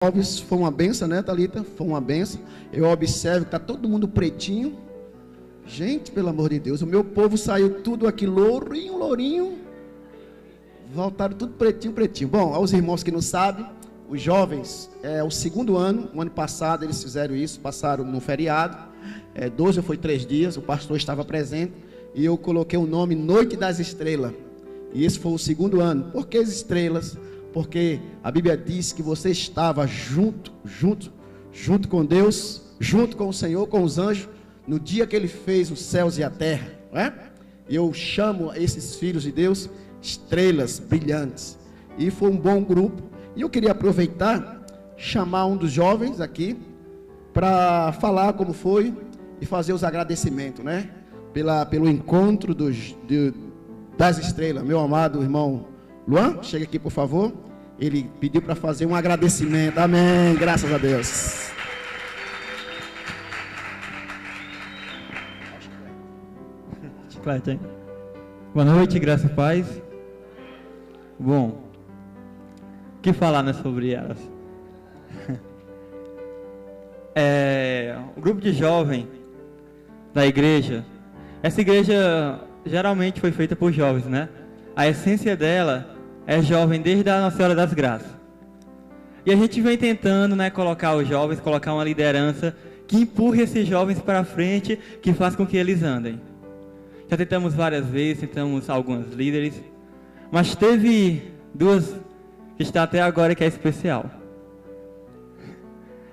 jovens, foi uma benção, né, Thalita? Foi uma benção. Eu observo que está todo mundo pretinho. Gente, pelo amor de Deus, o meu povo saiu tudo aqui lourinho, lourinho. Voltaram tudo pretinho, pretinho. Bom, aos irmãos que não sabem, os jovens, o segundo ano, o ano passado eles fizeram isso, passaram no feriado. 12 foi 3 dias, o pastor estava presente. E eu coloquei o nome Noite das Estrelas. E esse foi o segundo ano. Por que as estrelas? Porque a Bíblia diz que você estava junto com Deus, junto com o Senhor, com os anjos, no dia que Ele fez os céus e a terra, não é? E eu chamo esses filhos de Deus estrelas brilhantes. E foi um bom grupo. E eu queria aproveitar, chamar um dos jovens aqui, para falar como foi e fazer os agradecimentos, né? Pelo encontro das estrelas. Meu amado irmão Luan, chega aqui por favor. Ele pediu para fazer um agradecimento. Amém, graças a Deus. Boa noite, graça e paz. Bom, o que falar, né, sobre elas? O grupo de jovem da igreja, essa igreja geralmente foi feita por jovens, né? A essência dela é jovem desde a Nossa Senhora das Graças. E a gente vem tentando, né, colocar os jovens, colocar uma liderança que empurre esses jovens para frente, que faz com que eles andem. Já tentamos várias vezes, tentamos alguns líderes, mas teve duas que está até agora que é especial.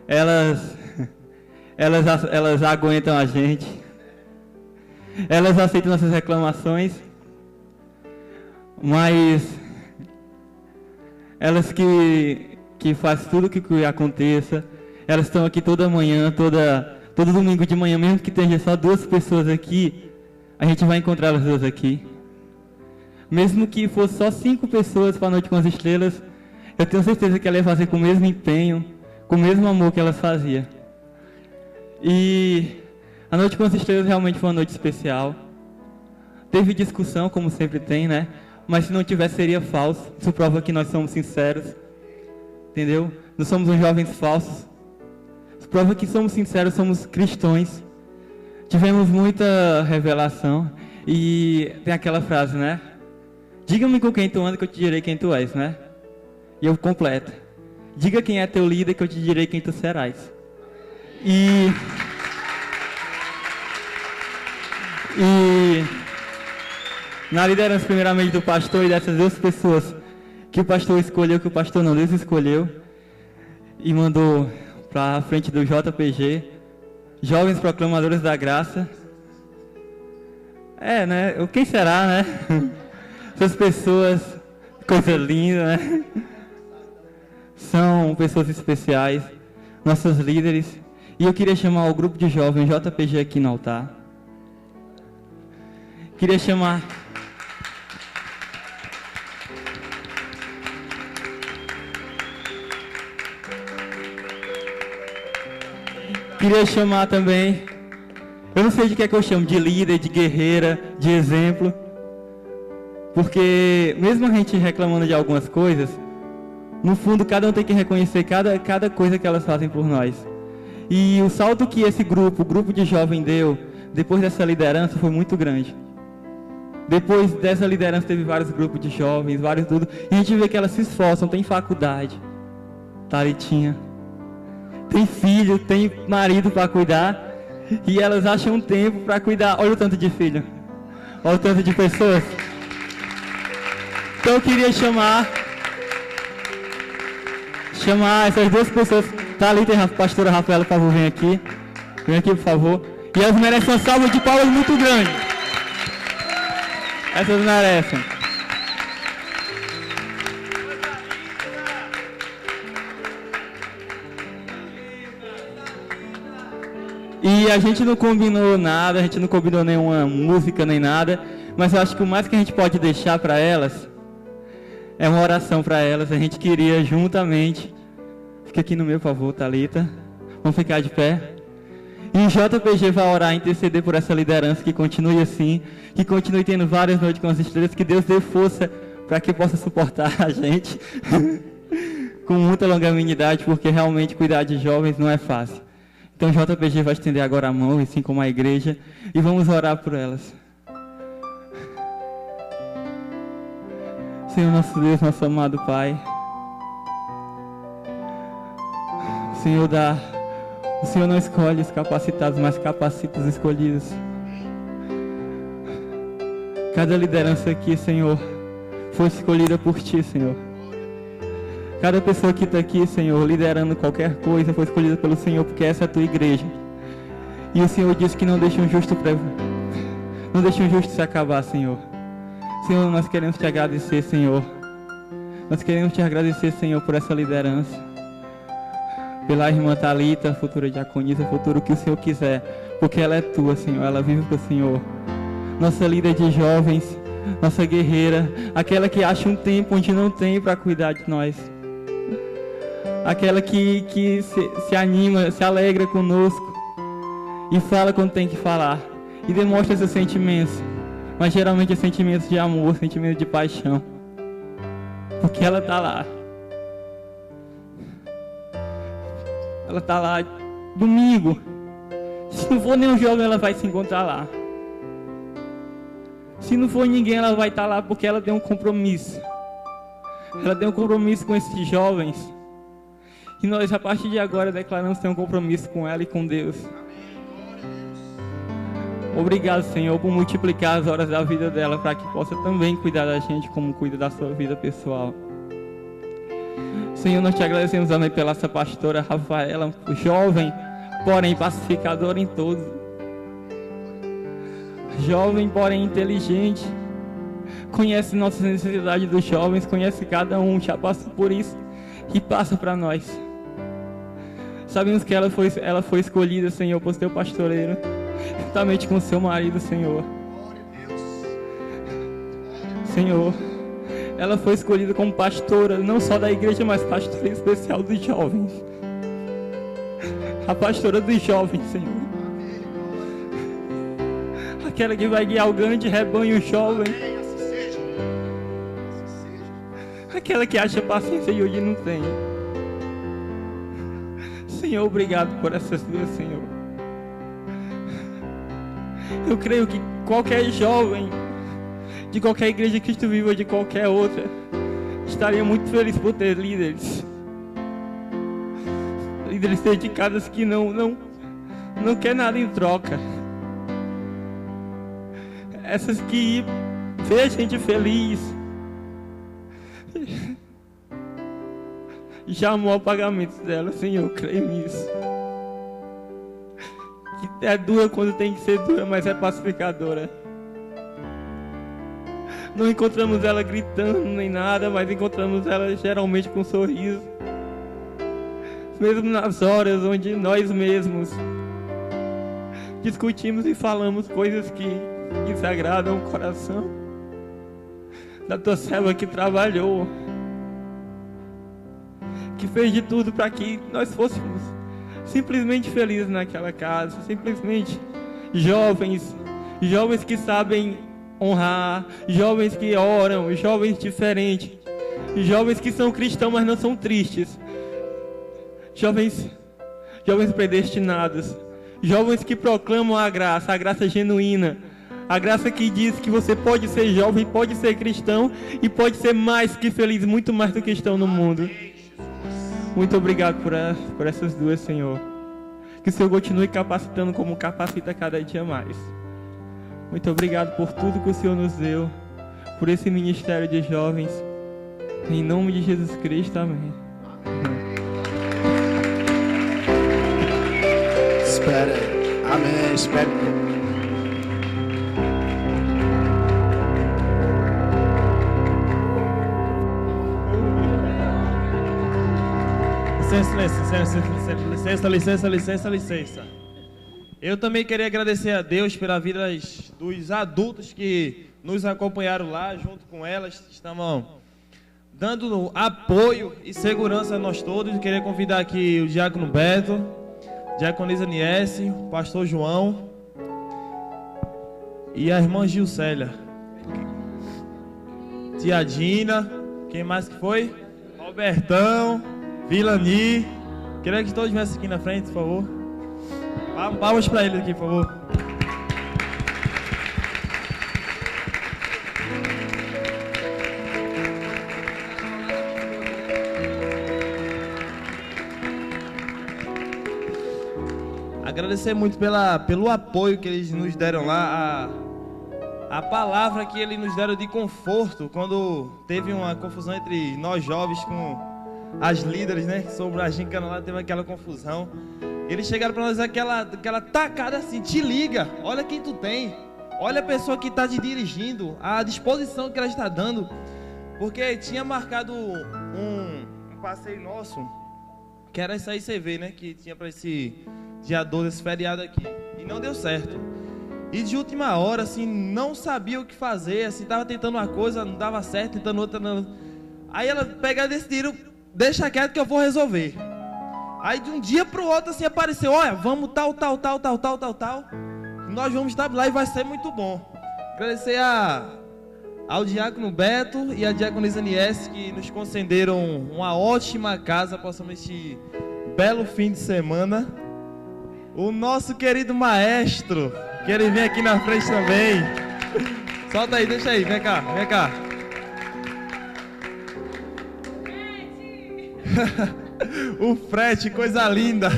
Elas aguentam a gente, elas aceitam nossas reclamações, mas elas que fazem tudo que aconteça, elas estão aqui toda manhã, todo domingo de manhã, mesmo que tenha só 2 pessoas aqui, a gente vai encontrar as 2 aqui. Mesmo que fosse só 5 pessoas para a Noite com as Estrelas, eu tenho certeza que ela ia fazer com o mesmo empenho, com o mesmo amor que elas faziam. E a Noite com as Estrelas realmente foi uma noite especial. Teve discussão, como sempre tem, né? Mas se não tivesse, seria falso. Isso prova que nós somos sinceros. Entendeu? Não somos uns jovens falsos. Isso prova que somos sinceros, somos cristãos. Tivemos muita revelação. E tem aquela frase, né? Diga-me com quem tu anda que eu te direi quem tu és, né? E eu completo. Diga quem é teu líder que eu te direi quem tu serás. E na liderança primeiramente do pastor e dessas 2 pessoas que o pastor escolheu, que o pastor não, Deus escolheu e mandou para a frente do JPG, Jovens Proclamadores da Graça. Né? Quem será, né? Essas pessoas, coisa linda, né? São pessoas especiais, nossos líderes. E eu queria chamar o grupo de jovens JPG aqui no altar. Queria chamar também, eu não sei de que é que eu chamo, de líder, de guerreira, de exemplo. Porque mesmo a gente reclamando de algumas coisas, no fundo cada um tem que reconhecer cada coisa que elas fazem por nós. E o salto que esse grupo, o grupo de jovem deu, depois dessa liderança, foi muito grande. Depois dessa liderança teve vários grupos de jovens, vários tudo. E a gente vê que elas se esforçam, tem faculdade, Thalitinha, tem filho, tem marido para cuidar. E elas acham um tempo para cuidar. Olha o tanto de filho, olha o tanto de pessoas. Então eu queria chamar essas 2 pessoas, Thalita e a pastora Rafaela, por favor, vem aqui, por favor. E elas merecem uma salva de palmas muito grande. Essas merecem. E a gente não combinou nada, a gente não combinou nenhuma música nem nada, mas eu acho que o mais que a gente pode deixar para elas é uma oração para elas. A gente queria juntamente, fica aqui no meu favor, Thalita, vamos ficar de pé. E o JPG vai orar, interceder por essa liderança, que continue assim, que continue tendo várias noites com as estrelas, que Deus dê força para que possa suportar a gente. com muita longanimidade, porque realmente cuidar de jovens não é fácil. Então o JPG vai estender agora a mão, assim como a igreja, e vamos orar por elas. Senhor nosso Deus, nosso amado Pai, o Senhor não escolhe os capacitados, mas capacita os escolhidos. Cada liderança aqui, Senhor, foi escolhida por Ti, Senhor. Cada pessoa que está aqui, Senhor, liderando qualquer coisa, foi escolhida pelo Senhor, porque essa é a Tua igreja. E o Senhor disse que não deixa um justo se acabar, Senhor. Senhor, nós queremos Te agradecer, Senhor. Nós queremos Te agradecer, Senhor, por essa liderança. Pela irmã Thalita, futura diaconisa, futuro que o Senhor quiser, porque ela é Tua, Senhor, ela vive para o Senhor. Nossa líder de jovens, nossa guerreira, aquela que acha um tempo onde não tem para cuidar de nós. Aquela que se anima, se alegra conosco e fala quando tem que falar e demonstra seus sentimentos, mas geralmente é sentimentos de amor, sentimentos de paixão, porque ela está lá. Ela está lá domingo. Se não for nenhum jovem, ela vai se encontrar lá. Se não for ninguém, ela vai estar lá porque ela tem um compromisso. Ela tem um compromisso com esses jovens. E nós, a partir de agora, declaramos ter um compromisso com ela e com Deus. Obrigado, Senhor, por multiplicar as horas da vida dela para que possa também cuidar da gente como cuida da sua vida pessoal. Senhor, nós Te agradecemos também pela essa pastora Rafaela, jovem, porém pacificadora em todos. Jovem, porém inteligente. Conhece nossas necessidades dos jovens, conhece cada um, já passou por isso e passa para nós. Sabemos que ela foi escolhida, Senhor, por Teu pastoreiro, juntamente com seu marido, Senhor. Senhor, ela foi escolhida como pastora, não só da igreja, mas pastora especial dos jovens. A pastora dos jovens, Senhor. Aquela que vai guiar o grande rebanho jovem. Aquela que acha paciência e hoje não tem. Senhor, obrigado por essas duas, Senhor. Eu creio que qualquer jovem de qualquer igreja Cristo Vivo ou de qualquer outra estaria muito feliz por ter líderes dedicados que não quer nada em troca. Essas que vê a gente feliz já amou o pagamento dela, Senhor, eu creio nisso. Que é dura quando tem que ser dura, mas é pacificadora. Não encontramos ela gritando nem nada, mas encontramos ela geralmente com um sorriso. Mesmo nas horas onde nós mesmos discutimos e falamos coisas que desagradam o coração da Tua serva que trabalhou, que fez de tudo para que nós fôssemos simplesmente felizes naquela casa, simplesmente jovens que sabem honrar, jovens que oram, jovens diferentes, jovens que são cristãos, mas não são tristes, jovens predestinados, jovens que proclamam a graça genuína, a graça que diz que você pode ser jovem, pode ser cristão e pode ser mais que feliz, muito mais do que estão no mundo. Muito obrigado por essas duas, Senhor. Que o Senhor continue capacitando como capacita cada dia mais. Muito obrigado por tudo que o Senhor nos deu, por esse ministério de jovens. Em nome de Jesus Cristo, amém. Espera aí. Amém. Espera. Licença. Eu também queria agradecer a Deus pela vida dos adultos que nos acompanharam lá, junto com elas, estavam dando apoio e segurança a nós todos. Eu queria convidar aqui o diácono Beto, diaconisa Niesse, o pastor João e a irmã Gilcélia, tia Dina, quem mais que foi? Robertão. Vilani. Queria que todos viessem aqui na frente, por favor. Palmas para ele aqui, por favor. Agradecer muito pelo apoio que eles nos deram lá, a palavra que eles nos deram de conforto quando teve uma confusão entre nós jovens com as líderes, né? Sobre a gincana lá, teve aquela confusão. Eles chegaram para nós aquela tacada assim: te liga, olha quem tu tem, olha a pessoa que está te dirigindo, a disposição que ela está dando, porque tinha marcado um passeio nosso, que era isso aí, você vê, né? Que tinha para esse dia 12, esse feriado aqui, e não deu certo. E de última hora, assim, não sabia o que fazer, assim, tava tentando uma coisa, não dava certo, tentando outra, não. Aí ela pegaram e decidiram: deixa quieto que eu vou resolver. Aí de um dia pro outro, assim, apareceu: olha, vamos tal. Nós vamos estar lá e vai ser muito bom. Agradecer ao diácono Beto e à diaconisa Nies, que nos concederam uma ótima casa, passamos este belo fim de semana. O nosso querido maestro, que ele vem aqui na frente também. Solta aí, deixa aí, vem cá. O frete, coisa linda.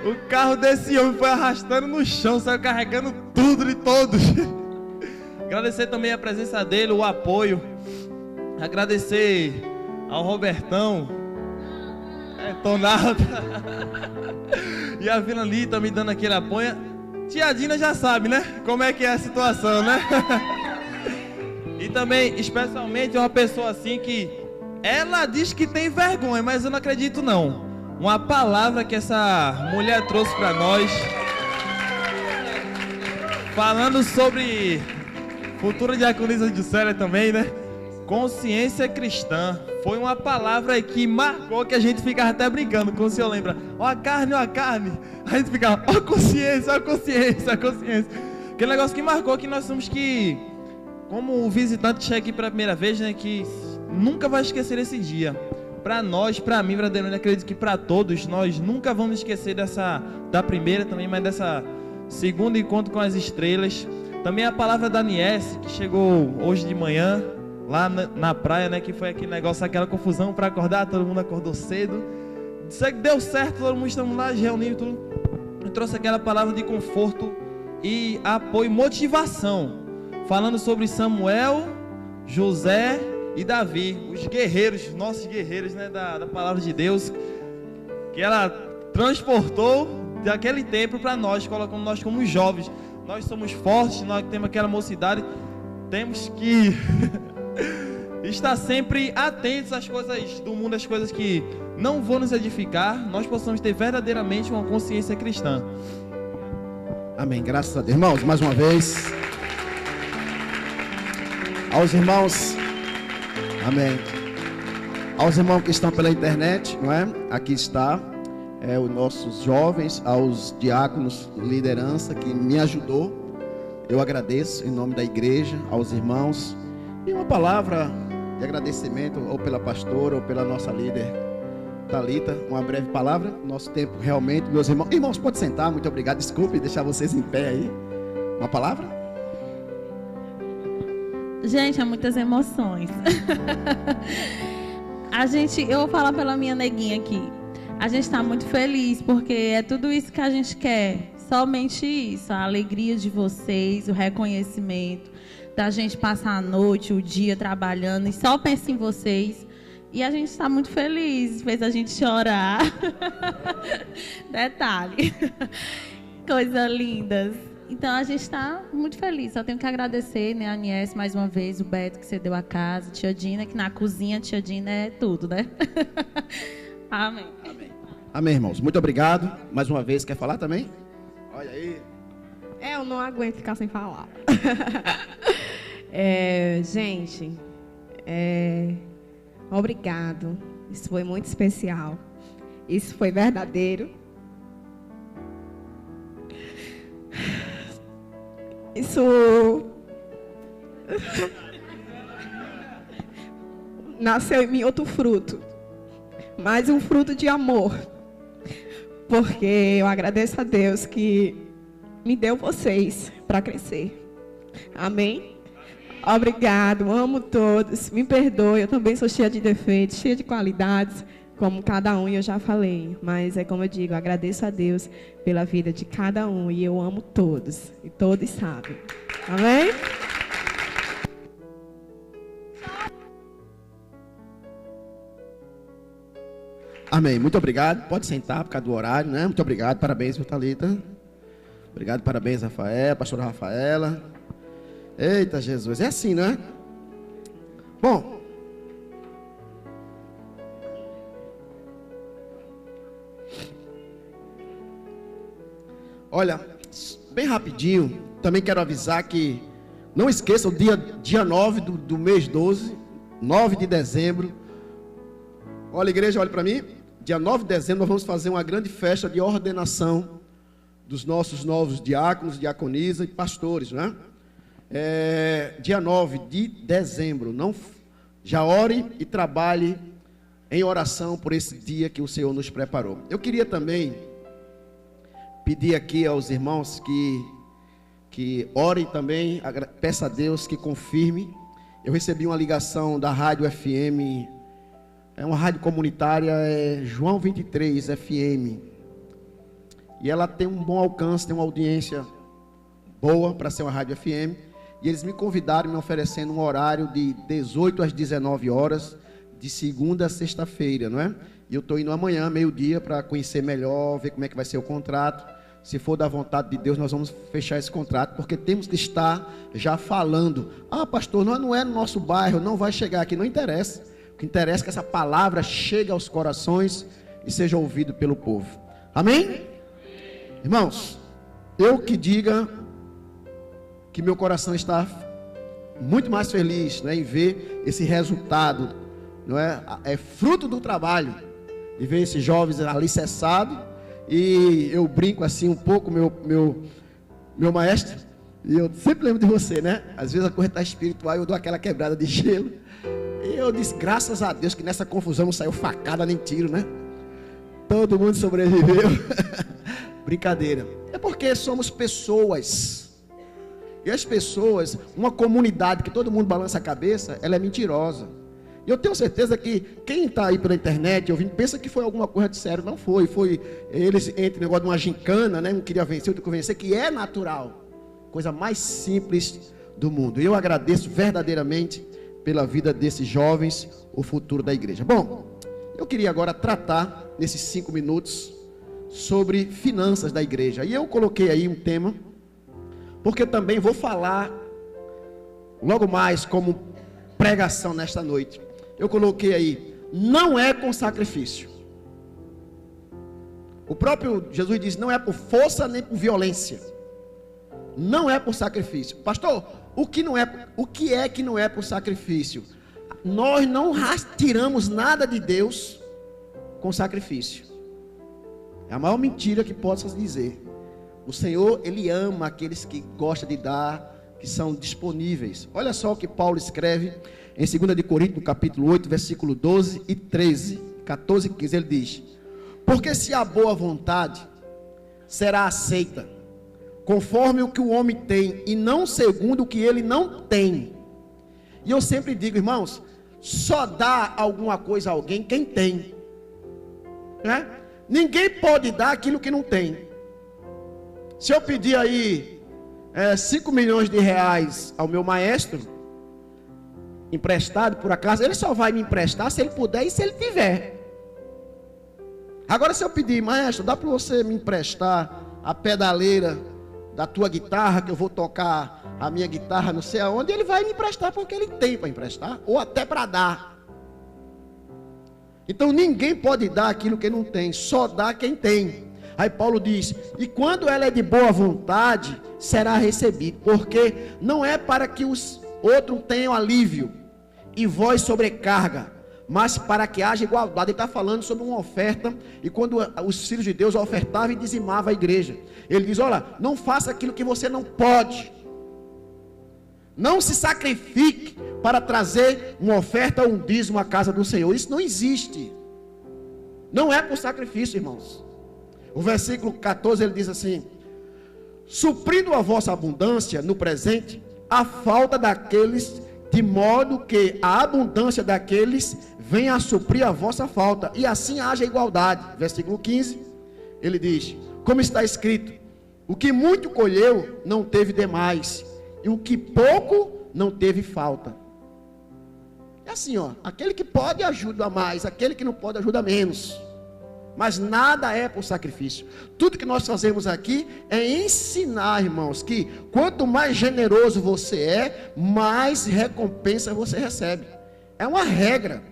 O carro desse homem foi arrastando no chão, saiu carregando tudo de todos. Agradecer também a presença dele, o apoio. Agradecer ao Robertão, Tonaldo e a Vilani tá me dando aquele apoio. Tia Dina já sabe, né? Como é que é a situação, né? E também, especialmente, uma pessoa assim que ela diz que tem vergonha, mas eu não acredito não. Uma palavra que essa mulher trouxe para nós, falando sobre futura diaconisa de Célia também, né? Consciência cristã. Foi uma palavra que marcou, que a gente ficava até brincando, como o senhor lembra. Ó a carne. A gente ficava: ó a consciência. Aquele negócio que marcou, que nós somos que, como o visitante que chega aqui pela primeira vez, né? Que nunca vai esquecer esse dia. Para nós, para mim, verdadeiramente, acredito que para todos, nós nunca vamos esquecer da primeira também, mas dessa segunda encontro com as estrelas. Também a palavra da Nies, que chegou hoje de manhã, lá na praia, né? Que foi aquele negócio, aquela confusão para acordar, todo mundo acordou cedo. Deu certo, todo mundo estamos lá reunindo tudo. Eu trouxe aquela palavra de conforto e apoio, motivação, falando sobre Samuel, José e Davi, os guerreiros, nossos guerreiros, né? Da palavra de Deus, que ela transportou daquele tempo para nós, colocando nós como jovens. Nós somos fortes, nós temos aquela mocidade, temos que estar sempre atentos às coisas do mundo, às coisas que não vão nos edificar. Nós possamos ter verdadeiramente uma consciência cristã. Amém, graças a Deus. Irmãos, mais uma vez, aos irmãos, amém, aos irmãos que estão pela internet, não é? Aqui está os nossos jovens, aos diáconos, liderança que me ajudou. Eu agradeço em nome da igreja, aos irmãos. E uma palavra de agradecimento, ou pela pastora, ou pela nossa líder Thalita, uma breve palavra. Nosso tempo realmente, meus irmãos. Irmãos, pode sentar, muito obrigado. Desculpe deixar vocês em pé aí. Uma palavra? Gente, há muitas emoções. Eu vou falar pela minha neguinha aqui. A gente está muito feliz, porque é tudo isso que a gente quer. Somente isso, a alegria de vocês, o reconhecimento, da gente passar a noite, o dia trabalhando e só pensa em vocês. E a gente está muito feliz, fez a gente chorar. Detalhe. Coisas lindas. Então a gente está muito feliz. Só tenho que agradecer, né, a Nies mais uma vez, o Beto que cedeu a casa, tia Dina, que na cozinha, tia Dina é tudo, né? Amém. Amém, irmãos. Muito obrigado. Mais uma vez, quer falar também? Olha aí. Eu não aguento ficar sem falar. Gente, obrigado. Isso foi muito especial. Isso foi verdadeiro. Isso nasceu em mim outro fruto. mas um fruto de amor. Porque eu agradeço a Deus que me deu vocês para crescer. Amém? Obrigado, amo todos. Me perdoe, eu também sou cheia de defeitos, cheia de qualidades, como cada um, e eu já falei. Mas é como eu digo, eu agradeço a Deus pela vida de cada um, e eu amo todos, e todos sabem. Amém? Amém. Muito obrigado. Pode sentar por causa do horário, né? Muito obrigado. Parabéns, viu, Thalita? Obrigado, parabéns, Rafael, pastora Rafaela. Eita, Jesus. É assim, não é? Bom. Olha, bem rapidinho, também quero avisar que não esqueça o dia 9 do mês 12, 9 de dezembro. Olha, igreja, olha para mim. Dia 9 de dezembro nós vamos fazer uma grande festa de ordenação dos nossos novos diáconos, diaconisa e pastores, né? Dia 9 de dezembro. Já ore e trabalhe em oração por esse dia que o Senhor nos preparou. Eu queria também pedir aqui aos irmãos que orem também, peça a Deus que confirme. Eu recebi uma ligação da Rádio FM, é uma rádio comunitária, João 23 FM, e ela tem um bom alcance, tem uma audiência boa para ser uma rádio FM, e eles me convidaram, me oferecendo um horário de 18 às 19 horas, de segunda a sexta-feira, não é? E eu estou indo amanhã, meio-dia, para conhecer melhor, ver como é que vai ser o contrato. Se for da vontade de Deus, nós vamos fechar esse contrato, porque temos que estar já falando. Ah, pastor, não é no nosso bairro, não vai chegar aqui, não interessa. O que interessa é que essa palavra chegue aos corações e seja ouvido pelo povo. Amém? Irmãos, eu que diga que meu coração está muito mais feliz, né, em ver esse resultado, não é? É fruto do trabalho, de ver esses jovens alicerçados. E eu brinco assim um pouco, meu maestro, e eu sempre lembro de você, né? Às vezes a coisa está espiritual e eu dou aquela quebrada de gelo. E eu disse, graças a Deus que nessa confusão não saiu facada nem tiro, né? Todo mundo sobreviveu. Brincadeira. É porque somos pessoas. E as pessoas, uma comunidade que todo mundo balança a cabeça, ela é mentirosa. E eu tenho certeza que quem está aí pela internet ouvindo, pensa que foi alguma coisa de sério. Não foi. Foi eles entre o negócio de uma gincana, né? Um queria vencer, outro convencer, que é natural. Coisa mais simples do mundo. E eu agradeço verdadeiramente pela vida desses jovens, o futuro da igreja. Bom, eu queria agora tratar, nesses 5 minutos, sobre finanças da igreja. E eu coloquei aí um tema, porque também vou falar logo mais como pregação nesta noite. Eu coloquei aí, não é com sacrifício. O próprio Jesus diz, não é por força nem por violência. Não é por sacrifício. Pastor, o que é que não é por sacrifício? Nós não tiramos nada de Deus com sacrifício. É a maior mentira que possa dizer. O Senhor, Ele ama aqueles que gostam de dar, que são disponíveis. Olha só o que Paulo escreve em 2 de Coríntios, no capítulo 8, versículo 12 e 13, 14 e 15, ele diz, porque se a boa vontade será aceita, conforme o que o homem tem, e não segundo o que ele não tem. E eu sempre digo, irmãos, só dá alguma coisa a alguém quem tem, né? Ninguém pode dar aquilo que não tem. Se eu pedir aí 5 milhões de reais ao meu maestro, emprestado por acaso, ele só vai me emprestar se ele puder e se ele tiver. Agora se eu pedir, maestro, dá para você me emprestar a pedaleira da tua guitarra, que eu vou tocar a minha guitarra não sei aonde, ele vai me emprestar porque ele tem para emprestar, ou até para dar. Então ninguém pode dar aquilo que não tem, só dá quem tem. Aí Paulo diz, e quando ela é de boa vontade, será recebido, porque não é para que os outros tenham alívio e vós sobrecarga, mas para que haja igualdade. Ele está falando sobre uma oferta, e quando os filhos de Deus ofertavam e dizimavam a igreja, ele diz, olha, não faça aquilo que você não pode, não se sacrifique para trazer uma oferta ou um dízimo à casa do Senhor, isso não existe. Não é por sacrifício, irmãos. O versículo 14 ele diz assim: suprindo a vossa abundância no presente, a falta daqueles, de modo que a abundância daqueles venha a suprir a vossa falta, e assim haja igualdade. Versículo 15, ele diz, como está escrito: o que muito colheu não teve demais, e o que pouco não teve falta. É assim, ó, aquele que pode ajuda mais, aquele que não pode ajuda menos. Mas nada é por sacrifício. Tudo que nós fazemos aqui é ensinar, irmãos, que quanto mais generoso você é, mais recompensa você recebe. É uma regra.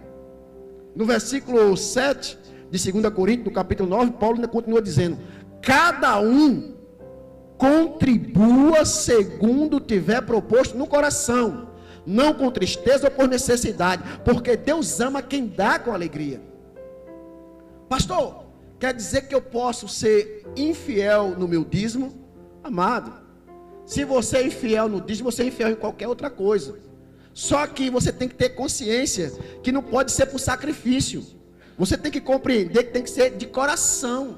No versículo 7 de 2 Coríntios, no capítulo 9, Paulo ainda continua dizendo: cada um contribua segundo tiver proposto no coração, não com tristeza ou por necessidade, porque Deus ama quem dá com alegria. Pastor, quer dizer que eu posso ser infiel no meu dízimo? Amado, se você é infiel no dízimo, você é infiel em qualquer outra coisa. Só que você tem que ter consciência que não pode ser por sacrifício. Você tem que compreender que tem que ser de coração.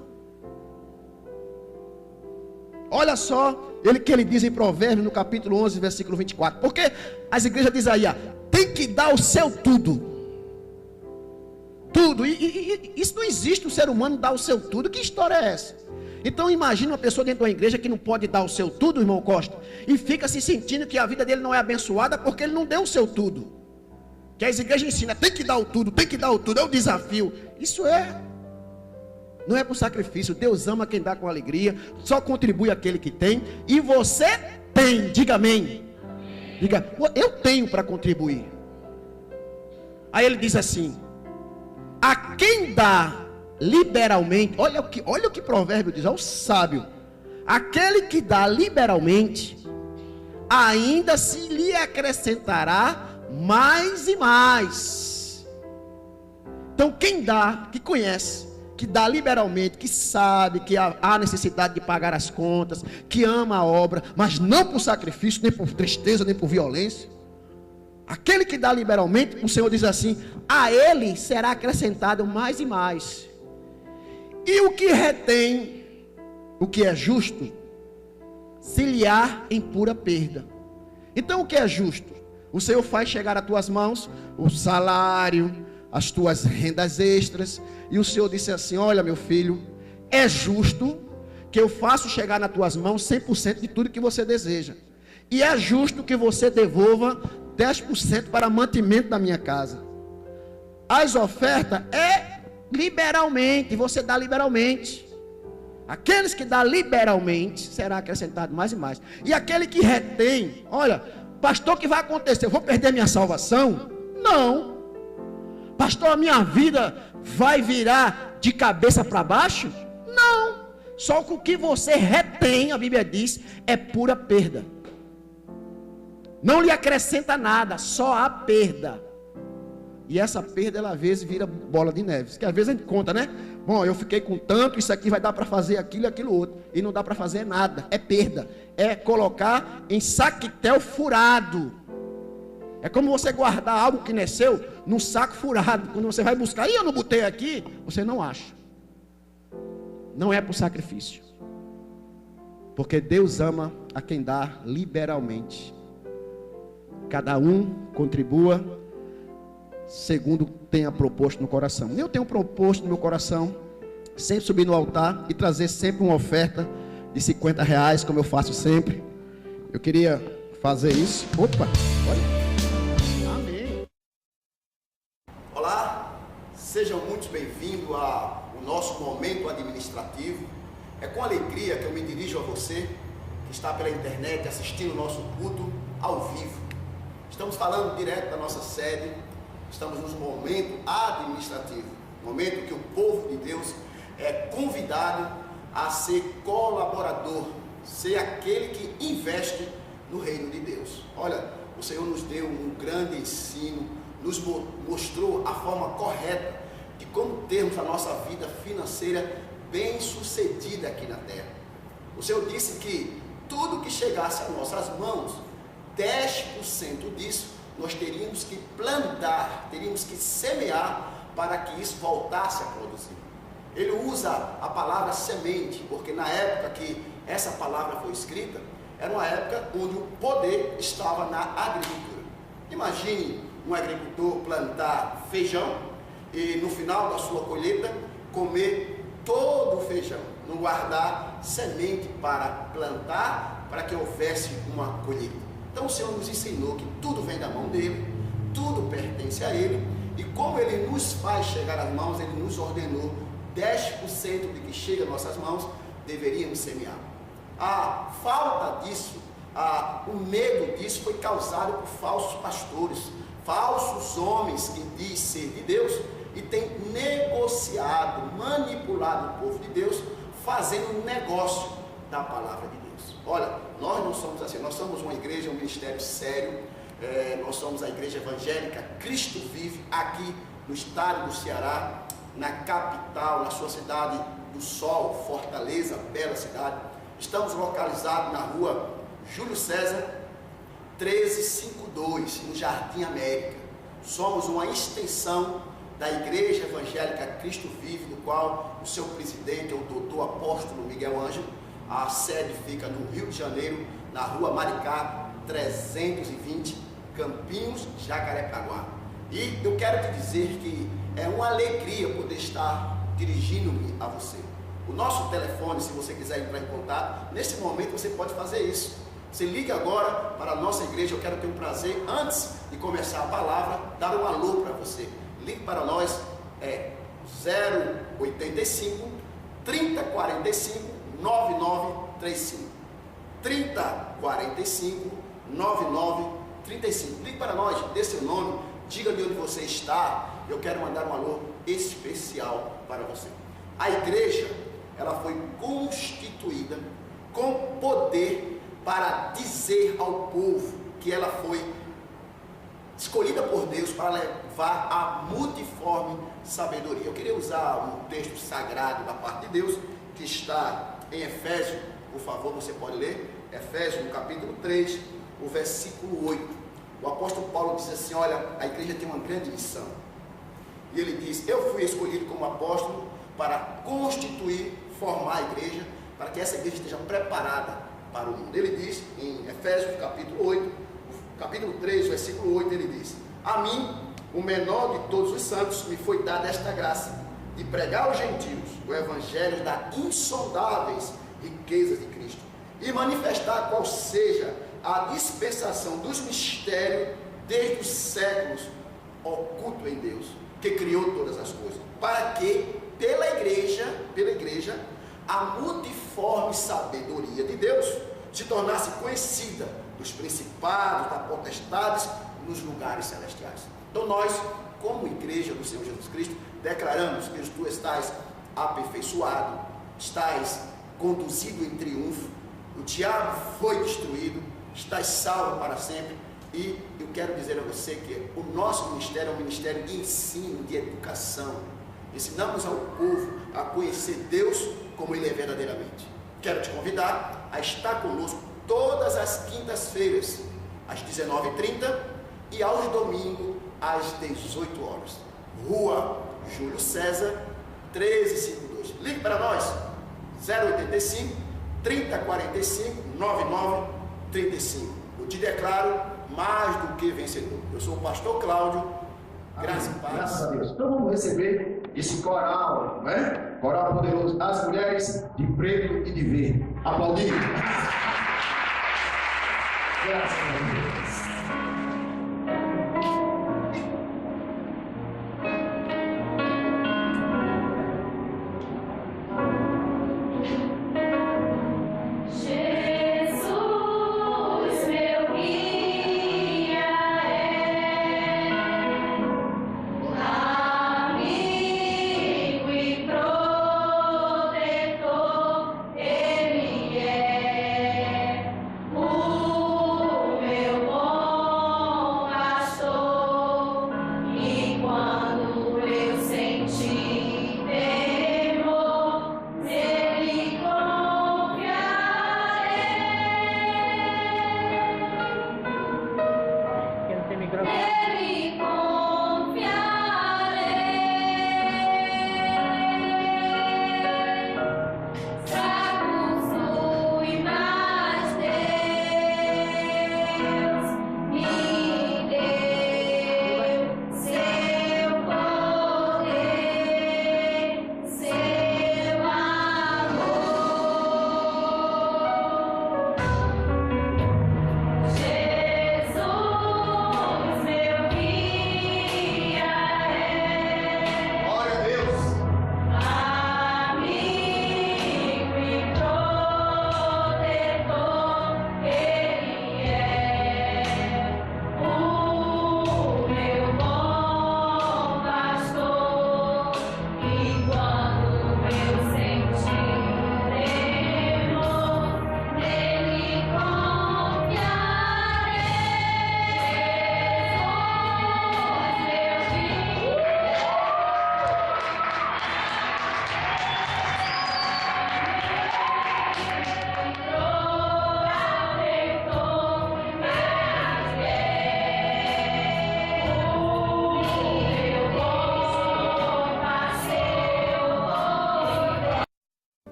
Olha só que ele diz em Provérbios, no capítulo 11, versículo 24. Porque as igrejas dizem aí, tem que dar o seu tudo. Tudo, e isso não existe, o ser humano dar o seu tudo. Que história é essa? Então imagine uma pessoa dentro da igreja que não pode dar o seu tudo, irmão Costa, e fica se sentindo que a vida dele não é abençoada porque ele não deu o seu tudo. Que as igrejas ensinam, tem que dar o tudo, tem que dar o tudo, é o desafio. Isso não é por sacrifício. Deus ama quem dá com alegria, só contribui aquele que tem, e você tem, diga amém. Diga, eu tenho para contribuir. Aí ele diz assim: a quem dá liberalmente, olha o que provérbio diz, olha o sábio, aquele que dá liberalmente, ainda se lhe acrescentará mais e mais. Então quem dá, que conhece, que dá liberalmente, que sabe que há necessidade de pagar as contas, que ama a obra, mas não por sacrifício, nem por tristeza, nem por violência, aquele que dá liberalmente, o Senhor diz assim: a ele será acrescentado mais e mais. E o que retém o que é justo, se lhe há em pura perda. Então o que é justo? O Senhor faz chegar às tuas mãos o salário, as tuas rendas extras, e o Senhor disse assim: olha meu filho, é justo que eu faço chegar nas tuas mãos 100% de tudo que você deseja, e é justo que você devolva 10% para mantimento da minha casa. As ofertas é liberalmente, você dá liberalmente. Aqueles que dá liberalmente será acrescentado mais e mais. E aquele que retém, olha, pastor, o que vai acontecer? Eu vou perder minha salvação? Não. Pastor, a minha vida vai virar de cabeça para baixo? Não. Só que o que você retém, a Bíblia diz, é pura perda. Não lhe acrescenta nada, só a perda. E essa perda, ela às vezes vira bola de neve. Que às vezes a gente conta, né? Bom, eu fiquei com tanto, isso aqui vai dar para fazer aquilo e aquilo outro. E não dá para fazer nada. É perda. É colocar em saquetel furado. É como você guardar algo que não é seu num saco furado. Quando você vai buscar, eu não botei aqui, você não acha. Não é por sacrifício. Porque Deus ama a quem dá liberalmente. Cada um contribua segundo tenha proposto no coração. Eu tenho proposto no meu coração sempre subir no altar e trazer sempre uma oferta de R$50, como eu faço sempre. Eu queria fazer isso. Opa, olha. Amém. Olá, sejam muito bem-vindos ao nosso momento administrativo. É com alegria que eu me dirijo a você que está pela internet assistindo o nosso culto ao vivo. Estamos falando direto da nossa sede. Estamos nos momento administrativo, momento que o povo de Deus é convidado a ser colaborador, ser aquele que investe no reino de Deus. Olha, o Senhor nos deu um grande ensino, nos mostrou a forma correta de como termos a nossa vida financeira bem sucedida aqui na terra. O Senhor disse que tudo que chegasse às nossas mãos, 10% disso, nós teríamos que plantar, teríamos que semear para que isso voltasse a produzir. Ele usa a palavra semente, porque na época que essa palavra foi escrita, era uma época onde o poder estava na agricultura. Imagine um agricultor plantar feijão e no final da sua colheita comer todo o feijão, não guardar semente para plantar, para que houvesse uma colheita. Então o Senhor nos ensinou que tudo vem da mão dele, tudo pertence a ele, e como ele nos faz chegar às mãos, ele nos ordenou 10% de que chega às nossas mãos, deveríamos semear. A falta disso, o medo disso foi causado por falsos pastores, falsos homens que dizem ser de Deus e têm negociado, manipulado o povo de Deus, fazendo um negócio da palavra de Deus. Olha, nós não somos assim, nós somos uma igreja, um ministério sério, nós somos a igreja evangélica Cristo Vive, aqui no estado do Ceará, na capital, na sua cidade do Sol, Fortaleza, bela cidade. Estamos localizados na rua Júlio César 1352, no Jardim América. Somos uma extensão da Igreja Evangélica Cristo Vive, do qual o seu presidente é o doutor apóstolo Miguel Ângelo. A sede fica no Rio de Janeiro, na rua Maricá 320, Campinhos, Jacarepaguá. E eu quero te dizer que é uma alegria poder estar dirigindo-me a você. O nosso telefone, se você quiser entrar em contato, nesse momento você pode fazer isso. Você liga agora para a nossa igreja. Eu quero ter um prazer, antes de começar a palavra, dar um alô para você. Ligue para nós, 085 3045 9935. 3045 9935. Ligue para nós, dê seu nome, diga de onde você está. Eu quero mandar um alô especial para você. A igreja, ela foi constituída com poder para dizer ao povo que ela foi escolhida por Deus para levar a multiforme sabedoria. Eu queria usar um texto sagrado da parte de Deus, que está em Efésios. Por favor, você pode ler Efésios, no capítulo 3, o versículo 8. O apóstolo Paulo diz assim: olha, a igreja tem uma grande missão. E ele diz: eu fui escolhido como apóstolo para constituir, formar a igreja, para que essa igreja esteja preparada para o mundo. Ele diz em Efésios capítulo 8, capítulo 3, versículo 8, ele diz: a mim, o menor de todos os santos, me foi dada esta graça, de pregar aos gentios o evangelho das insondáveis riquezas de Cristo, e manifestar qual seja a dispensação dos mistérios desde os séculos, oculto em Deus, que criou todas as coisas, para que pela igreja, a multiforme sabedoria de Deus se tornasse conhecida dos principados, das potestades, nos lugares celestiais. Então nós, como igreja do Senhor Jesus Cristo, declaramos que tu estás aperfeiçoado, estás conduzido em triunfo, o diabo foi destruído, estás salvo para sempre. E eu quero dizer a você que o nosso ministério é um ministério de ensino, de educação. Ensinamos ao povo a conhecer Deus como Ele é verdadeiramente. Quero te convidar a estar conosco todas as quintas-feiras, às 19h30 e aos domingos, às 18 horas. Rua Júlio César, 1352. Ligue para nós, 085 3045 9935. Eu te declaro mais do que vencedor. Eu sou o pastor Cláudio. Graças a Deus. Graças a Deus. Então vamos receber esse coral, né? Coral poderoso. As mulheres de preto e de verde. Aplaudir. Graças a Deus. Meu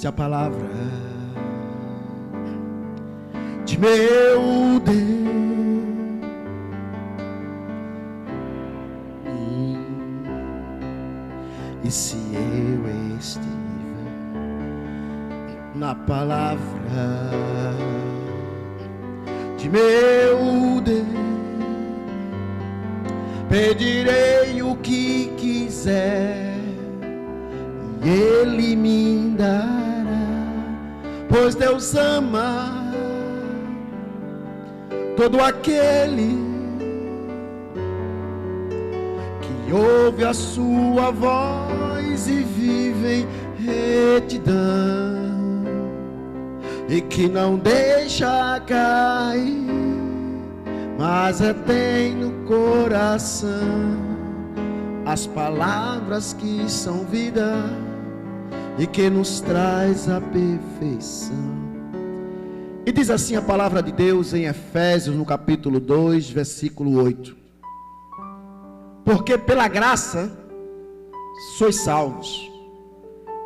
Essa é a palavra de meu Deus. E se eu estiver na palavra de meu Deus, pedirei o que quiser e Ele me dará, pois Deus ama todo aquele que ouve a sua voz e vive em retidão, e que não deixa cair, mas retém no coração as palavras que são vida e que nos traz a perfeição. E diz assim a palavra de Deus em Efésios, no capítulo 2, versículo 8: porque pela graça sois salvos,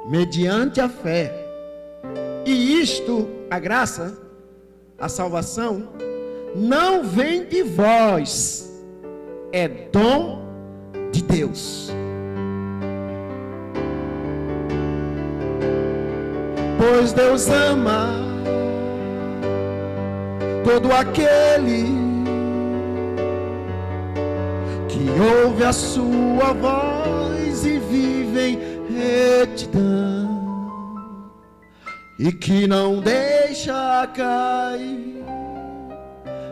mediante a fé, e isto, a graça, a salvação, não vem de vós, é dom de Deus. Pois Deus ama todo aquele que ouve a sua voz e vive em retidão, e que não deixa cair,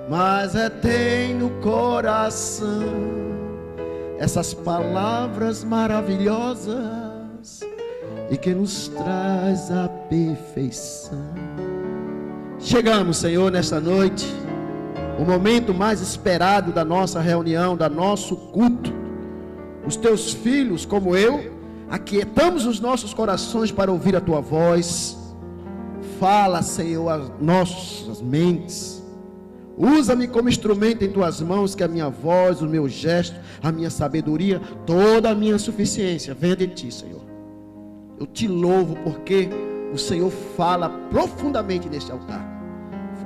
mas retém no coração essas palavras maravilhosas e que nos traz a perfeição. Chegamos, Senhor, nesta noite, o momento mais esperado da nossa reunião, da nosso culto. Os teus filhos, como eu, aquietamos os nossos corações para ouvir a tua voz. Fala, Senhor, as nossas mentes. Usa-me como instrumento em tuas mãos, que a minha voz, o meu gesto, a minha sabedoria, toda a minha suficiência venha de ti, Senhor. Eu te louvo porque o Senhor fala profundamente neste altar.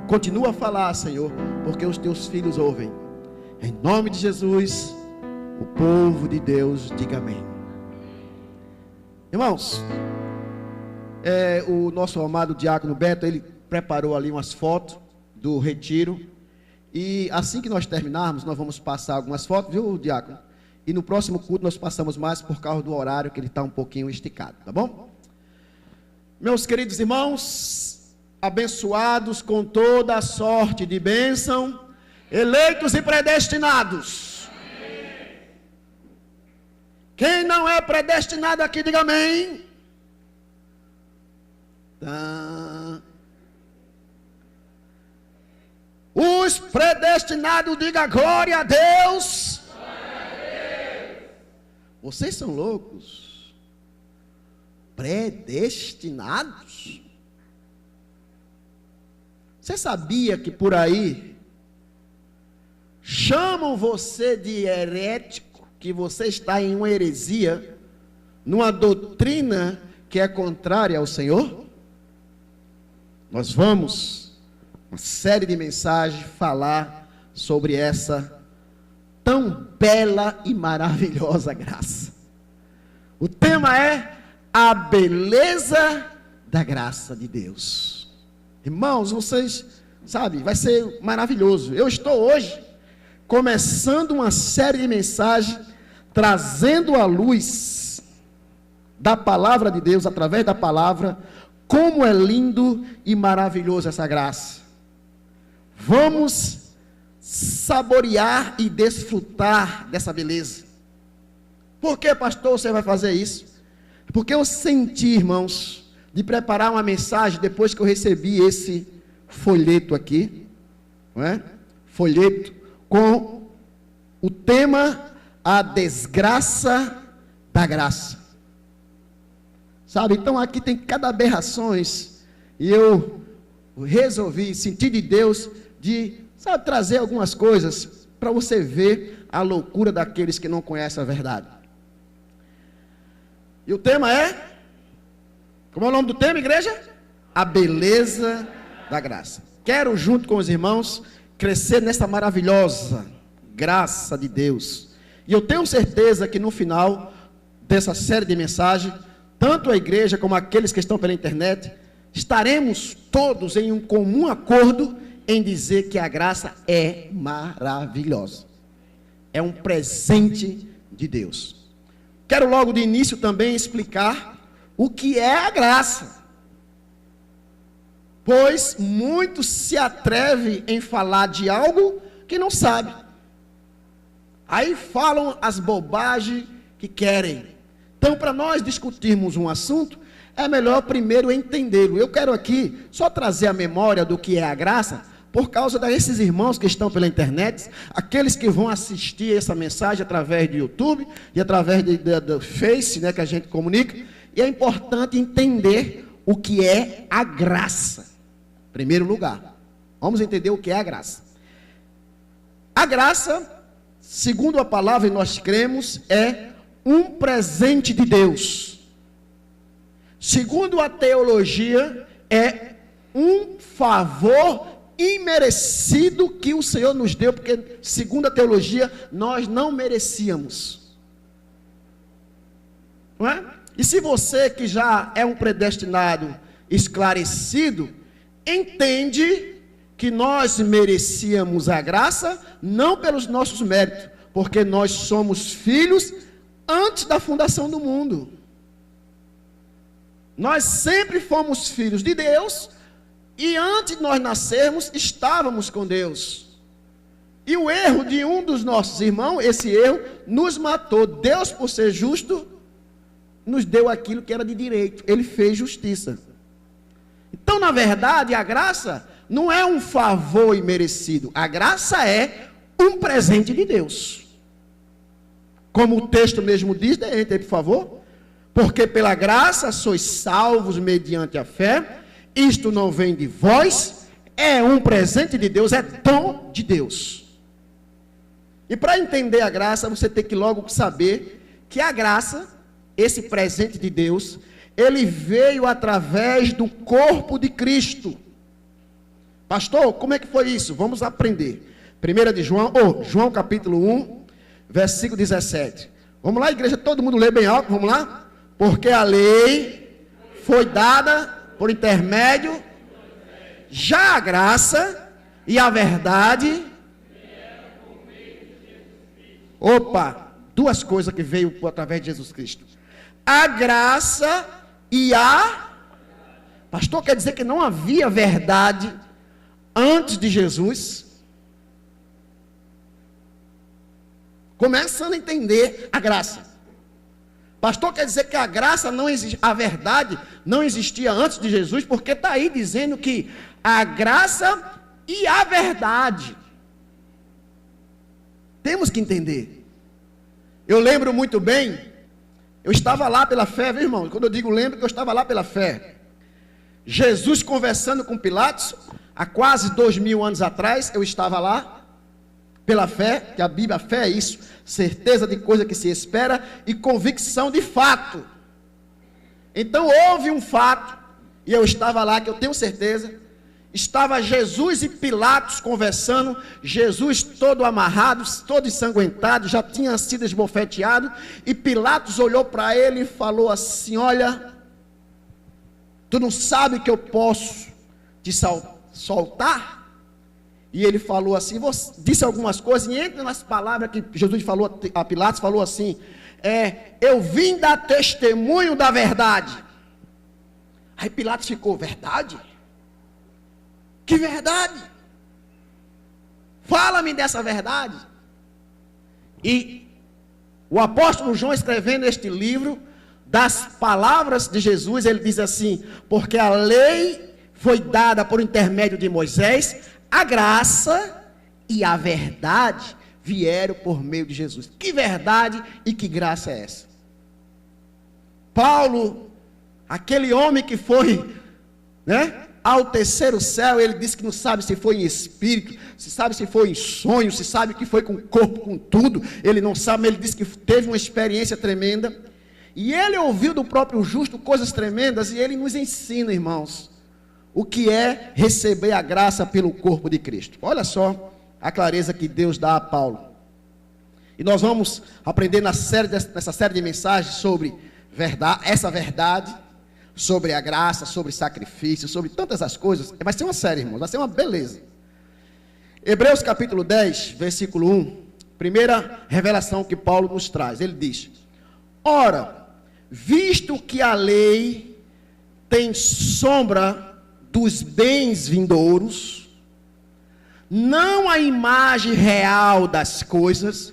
Continua a falar, Senhor, porque os teus filhos ouvem. Em nome de Jesus, o povo de Deus diga amém. Irmãos, o nosso amado diácono Beto, ele preparou ali umas fotos do retiro. E assim que nós terminarmos, nós vamos passar algumas fotos, viu, diácono? E no próximo culto nós passamos mais por causa do horário, que ele está um pouquinho esticado, tá bom? Meus queridos irmãos, abençoados com toda a sorte de bênção, eleitos e predestinados. Quem não é predestinado aqui, diga amém. Os predestinados, diga glória a Deus. Vocês são loucos? Predestinados? Você sabia que por aí chamam você de herético, que você está em uma heresia, numa doutrina que é contrária ao Senhor? Nós vamos, uma série de mensagens, falar sobre essa tão bela e maravilhosa graça. O tema é a beleza da graça de Deus. Irmãos, vocês sabem, vai ser maravilhoso. Eu estou hoje começando uma série de mensagens, trazendo à luz da palavra de Deus, através da palavra, como é lindo e maravilhoso essa graça. Vamos saborear e desfrutar dessa beleza. Por que, pastor, você vai fazer isso? Porque eu senti, irmãos, de preparar uma mensagem depois que eu recebi esse folheto aqui, não é? Folheto com o tema A Desgraça da Graça. Sabe, então aqui tem cada aberrações, e eu resolvi, senti de Deus, de, sabe, trazer algumas coisas para você ver a loucura daqueles que não conhecem a verdade. E o tema é Como é o nome do tema, igreja? A beleza da graça. Quero, junto com os irmãos, crescer nessa maravilhosa graça de Deus. E eu tenho certeza que no final dessa série de mensagens, tanto a igreja como aqueles que estão pela internet, estaremos todos em um comum acordo em dizer que a graça é maravilhosa. É um presente de Deus. Quero logo de início também explicar o que é a graça. Pois muitos se atrevem em falar de algo que não sabe. Aí falam as bobagens que querem. Então, para nós discutirmos um assunto, é melhor primeiro entendê-lo. Eu quero aqui só trazer a memória do que é a graça, por causa desses irmãos que estão pela internet, aqueles que vão assistir essa mensagem através do YouTube e através do Face, né, que a gente comunica. E é importante entender o que é a graça. Em primeiro lugar, vamos entender o que é a graça. A graça, segundo a palavra e nós cremos, é um presente de Deus. Segundo a teologia, é um favor imerecido que o Senhor nos deu, porque segundo a teologia, nós não merecíamos. Não é? E se você que já é um predestinado esclarecido, entende que nós merecíamos a graça, não pelos nossos méritos, porque nós somos filhos antes da fundação do mundo. Nós sempre fomos filhos de Deus, e antes de nós nascermos, estávamos com Deus. E o erro de um dos nossos irmãos, esse erro, nos matou. Deus, por ser justo, nos deu aquilo que era de direito. Ele fez justiça. Então, na verdade, a graça não é um favor imerecido. A graça é um presente de Deus. Como o texto mesmo diz, entre aí, por favor. Porque pela graça sois salvos mediante a fé. Isto não vem de vós, é um presente de Deus, é dom de Deus. E para entender a graça, você tem que logo saber que a graça, esse presente de Deus, ele veio através do corpo de Cristo. Pastor, como é que foi isso? Vamos aprender. 1 de João, João capítulo 1, versículo 17. Vamos lá, igreja, todo mundo lê bem alto, vamos lá? Porque a lei foi dada por intermédio, já a graça e a verdade. Opa, duas coisas que veio através de Jesus Cristo. A graça e a... Pastor, quer dizer que não havia verdade antes de Jesus? Começando a entender a graça. Pastor, quer dizer que a graça não existe, a verdade não existia antes de Jesus, porque está aí dizendo que a graça e a verdade. Temos que entender. Eu lembro muito bem, eu estava lá pela fé, viu, irmão? Quando eu digo lembro, que eu estava lá pela fé. Jesus conversando com Pilatos, há quase 2000 anos atrás, eu estava lá. Pela fé, que a Bíblia, a fé é isso, certeza de coisa que se espera e convicção de fato. Então houve um fato, e eu estava lá, que eu tenho certeza, estava Jesus e Pilatos conversando, Jesus todo amarrado, todo ensanguentado, já tinha sido esbofeteado, e Pilatos olhou para ele e falou assim: olha, tu não sabe que eu posso te soltar? E ele falou assim, disse algumas coisas, e entre nas palavras que Jesus falou a Pilatos, falou assim, eu vim dar testemunho da verdade. Aí Pilatos ficou, verdade? Que verdade? Fala-me dessa verdade. E o apóstolo João, escrevendo este livro, das palavras de Jesus, ele diz assim, porque a lei foi dada por intermédio de Moisés, a graça e a verdade vieram por meio de Jesus. Que verdade e que graça é essa? Paulo, aquele homem que foi, ao terceiro céu, ele disse que não sabe se foi em espírito, se sabe se foi em sonho, se sabe que foi com o corpo, com tudo, ele não sabe, ele disse que teve uma experiência tremenda. E ele ouviu do próprio justo coisas tremendas, e ele nos ensina, irmãos, o que é receber a graça pelo corpo de Cristo. Olha só a clareza que Deus dá a Paulo. E nós vamos aprender nessa série de mensagens sobre essa verdade, sobre a graça, sobre sacrifício, sobre tantas as coisas. Vai ser uma série, irmãos, vai ser uma beleza. Hebreus capítulo 10, versículo 1, primeira revelação que Paulo nos traz. Ele diz: ora, visto que a lei tem sombra dos bens vindouros, não a imagem real das coisas,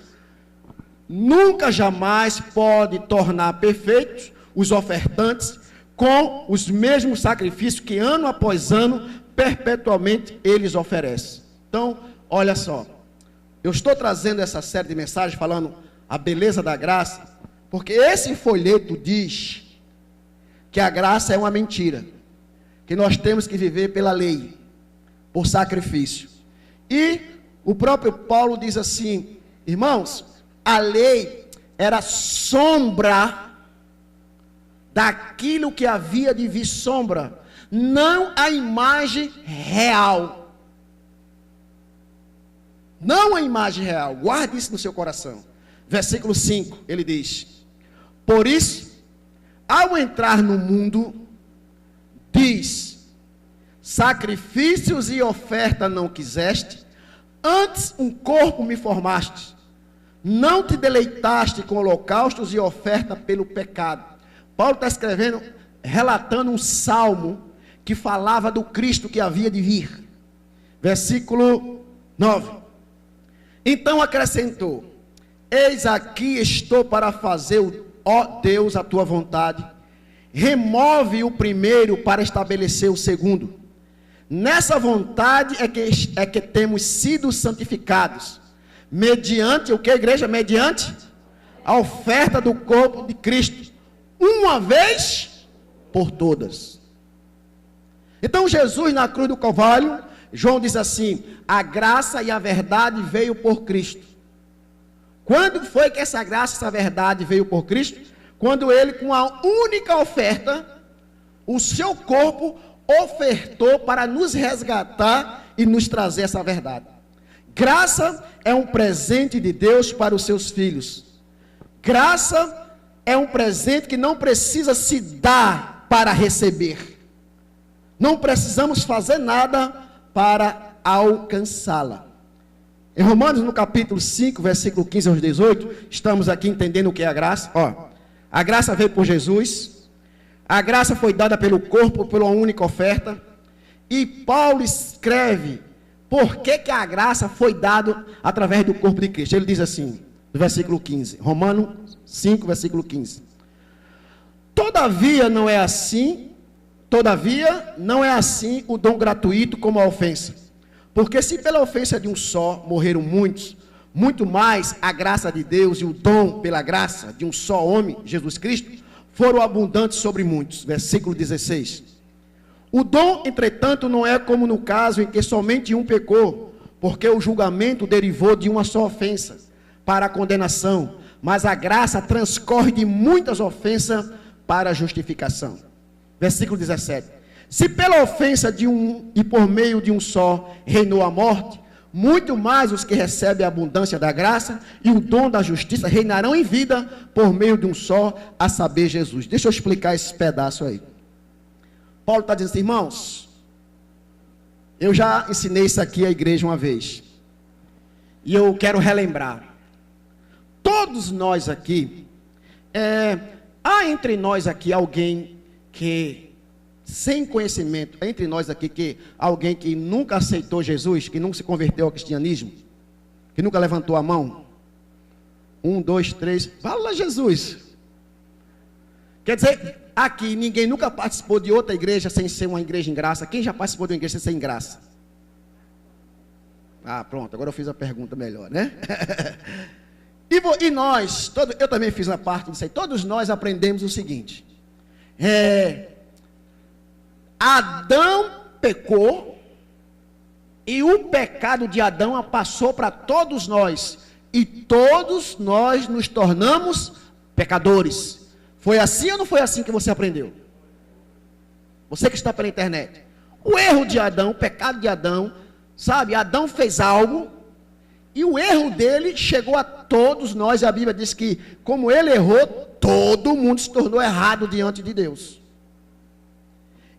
nunca jamais pode tornar perfeitos os ofertantes com os mesmos sacrifícios que ano após ano, perpetuamente eles oferecem. Então, olha só, eu estou trazendo essa série de mensagens falando a beleza da graça, porque esse folheto diz que a graça é uma mentira, que nós temos que viver pela lei, por sacrifício. E o próprio Paulo diz assim, irmãos, a lei era sombra daquilo que havia de vir, sombra, não a imagem real. Não a imagem real, guarde isso no seu coração. Versículo 5, ele diz: por isso, ao entrar no mundo, diz, sacrifícios e oferta não quiseste, antes um corpo me formaste. Não te deleitaste com holocaustos e oferta pelo pecado. Paulo está escrevendo, relatando um salmo que falava do Cristo que havia de vir. Versículo 9. Então acrescentou: eis aqui estou para fazer, ó Deus, a tua vontade. Remove o primeiro para estabelecer o segundo. Nessa vontade é que temos sido santificados. Mediante o que, igreja? Mediante a oferta do corpo de Cristo, uma vez por todas. Então Jesus na cruz do Calvário, João diz assim: a graça e a verdade veio por Cristo. Quando foi que essa graça e essa verdade veio por Cristo? Quando ele, com a única oferta, o seu corpo ofertou para nos resgatar e nos trazer essa verdade. Graça é um presente de Deus para os seus filhos. Graça é um presente que não precisa se dar para receber. Não precisamos fazer nada para alcançá-la. Em Romanos, no capítulo 5, versículo 15 aos 18, estamos aqui entendendo o que é a graça. A graça veio por Jesus, a graça foi dada pelo corpo, pela única oferta, e Paulo escreve por que a graça foi dada através do corpo de Cristo. Ele diz assim, no versículo 15, Romanos 5, versículo 15. Todavia não é assim o dom gratuito como a ofensa. Porque se pela ofensa de um só morreram muitos, muito mais a graça de Deus e o dom pela graça de um só homem, Jesus Cristo, foram abundantes sobre muitos. Versículo 16. O dom, entretanto, não é como no caso em que somente um pecou, porque o julgamento derivou de uma só ofensa para a condenação, mas a graça transcorre de muitas ofensas para a justificação. Versículo 17. Se pela ofensa de um e por meio de um só reinou a morte, muito mais os que recebem a abundância da graça e o dom da justiça reinarão em vida por meio de um só, a saber, Jesus. Deixa eu explicar esse pedaço aí. Paulo está dizendo assim, irmãos, eu já ensinei isso aqui à igreja uma vez, e eu quero relembrar. Todos nós aqui, há entre nós aqui alguém que, sem conhecimento, entre nós aqui, alguém que nunca aceitou Jesus, que nunca se converteu ao cristianismo, que nunca levantou a mão? 1, 2, 3, fala Jesus. Quer dizer, aqui ninguém nunca participou de outra igreja sem ser uma igreja em graça. Quem já participou de uma igreja sem ser em graça? Ah, pronto, agora eu fiz a pergunta melhor, né? E nós, eu também fiz uma parte disso aí, todos nós aprendemos o seguinte: Adão pecou, e o pecado de Adão passou para todos nós, e todos nós nos tornamos pecadores. Foi assim ou não foi assim que você aprendeu? Você que está pela internet. O erro de Adão, o pecado de Adão, sabe? Adão fez algo e o erro dele chegou a todos nós. E a Bíblia diz que, como ele errou, todo mundo se tornou errado diante de Deus.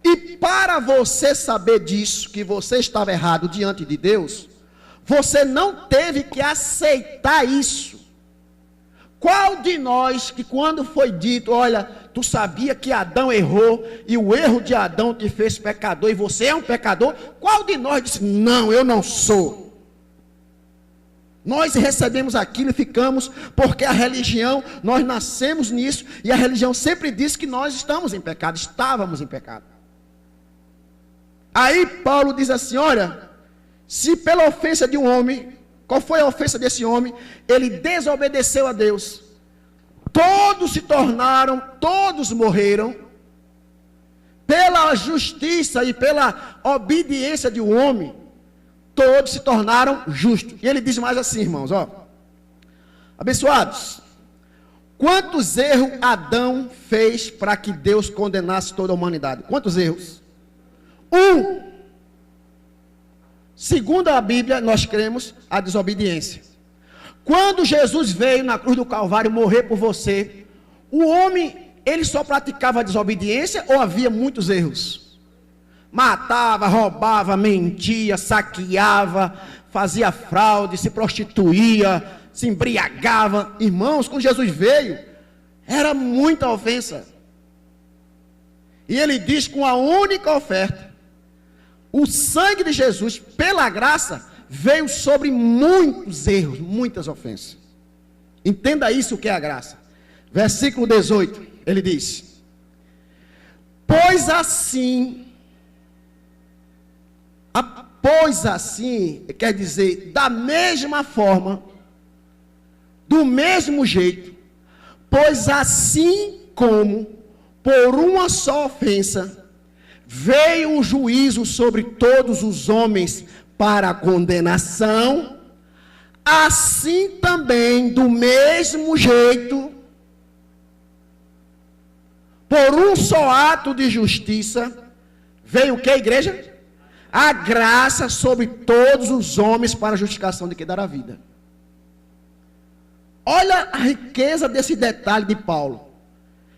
E para você saber disso, que você estava errado diante de Deus, você não teve que aceitar isso. Qual de nós que quando foi dito, olha, tu sabia que Adão errou e o erro de Adão te fez pecador e você é um pecador? Qual de nós disse, não, eu não sou? Nós recebemos aquilo e ficamos, porque a religião, nós nascemos nisso e a religião sempre diz que nós estamos em pecado, estávamos em pecado. Aí Paulo diz assim, olha, se pela ofensa de um homem, qual foi a ofensa desse homem? Ele desobedeceu a Deus. Todos se tornaram, todos morreram. Pela justiça e pela obediência de um homem, todos se tornaram justos. E ele diz mais assim, irmãos, ó. Abençoados, quantos erros Adão fez para que Deus condenasse toda a humanidade? Quantos erros? Um. Segundo a Bíblia, nós cremos a desobediência. Quando Jesus veio na cruz do Calvário morrer por você, o homem, ele só praticava a desobediência ou havia muitos erros? Matava, roubava, mentia, saqueava, fazia fraude, se prostituía, se embriagava. Irmãos, quando Jesus veio, era muita ofensa. E ele diz com a única oferta, o sangue de Jesus, pela graça, veio sobre muitos erros, muitas ofensas. Entenda isso, o que é a graça. Versículo 18, ele diz, pois assim, quer dizer, da mesma forma, do mesmo jeito, pois assim como, por uma só ofensa, veio o juízo sobre todos os homens para a condenação, assim também, do mesmo jeito, por um só ato de justiça, veio o que, igreja? A graça sobre todos os homens para a justificação de quem dará vida. Olha a riqueza desse detalhe de Paulo.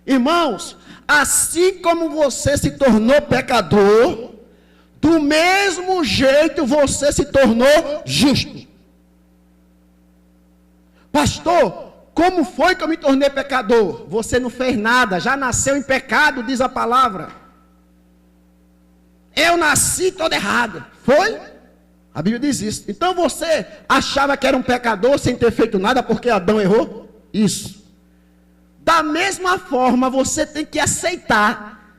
Irmãos, assim como você se tornou pecador, do mesmo jeito você se tornou justo. Pastor, como foi que eu me tornei pecador? Você não fez nada, já nasceu em pecado, diz a palavra. Eu nasci todo errado. Foi? A Bíblia diz isso. Então você achava que era um pecador sem ter feito nada porque Adão errou? Isso. Da mesma forma, você tem que aceitar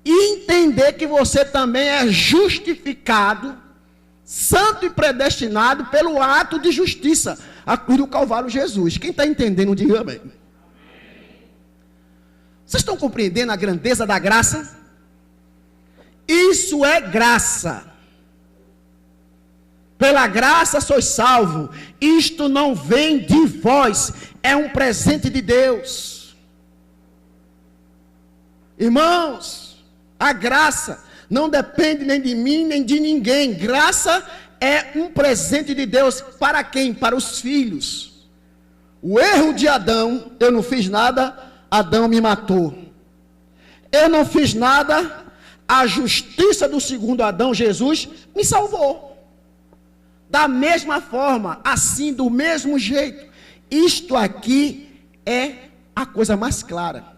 e entender que você também é justificado, santo e predestinado pelo ato de justiça, a cruz do Calvário Jesus. Quem está entendendo, diga amém. Vocês estão compreendendo a grandeza da graça? Isso é graça. Pela graça sois salvo. Isto não vem de vós, é um presente de Deus. Irmãos, a graça não depende nem de mim, nem de ninguém. Graça é um presente de Deus para quem? Para os filhos. O erro de Adão, eu não fiz nada, Adão me matou. Eu não fiz nada, a justiça do segundo Adão, Jesus, me salvou. Da mesma forma, assim, do mesmo jeito. Isto aqui é a coisa mais clara.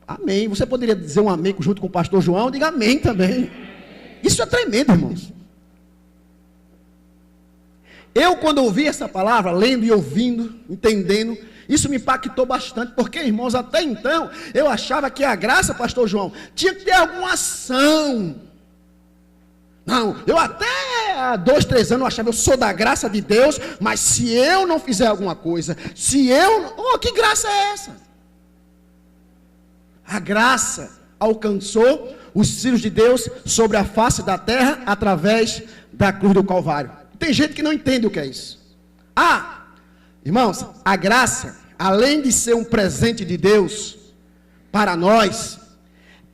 Amém. Você poderia dizer um amém junto com o pastor João? Diga amém também. Isso é tremendo, irmãos. Eu, quando ouvi essa palavra, lendo e ouvindo, entendendo, isso me impactou bastante, porque, irmãos, até então, eu achava que a graça, pastor João, tinha que ter alguma ação. Não, eu até há 2, 3 anos eu achava, eu sou da graça de Deus, mas se eu não fizer alguma coisa, que graça é essa? A graça alcançou os filhos de Deus sobre a face da terra através da cruz do Calvário. Tem gente que não entende o que é isso. Irmãos, a graça, além de ser um presente de Deus para nós,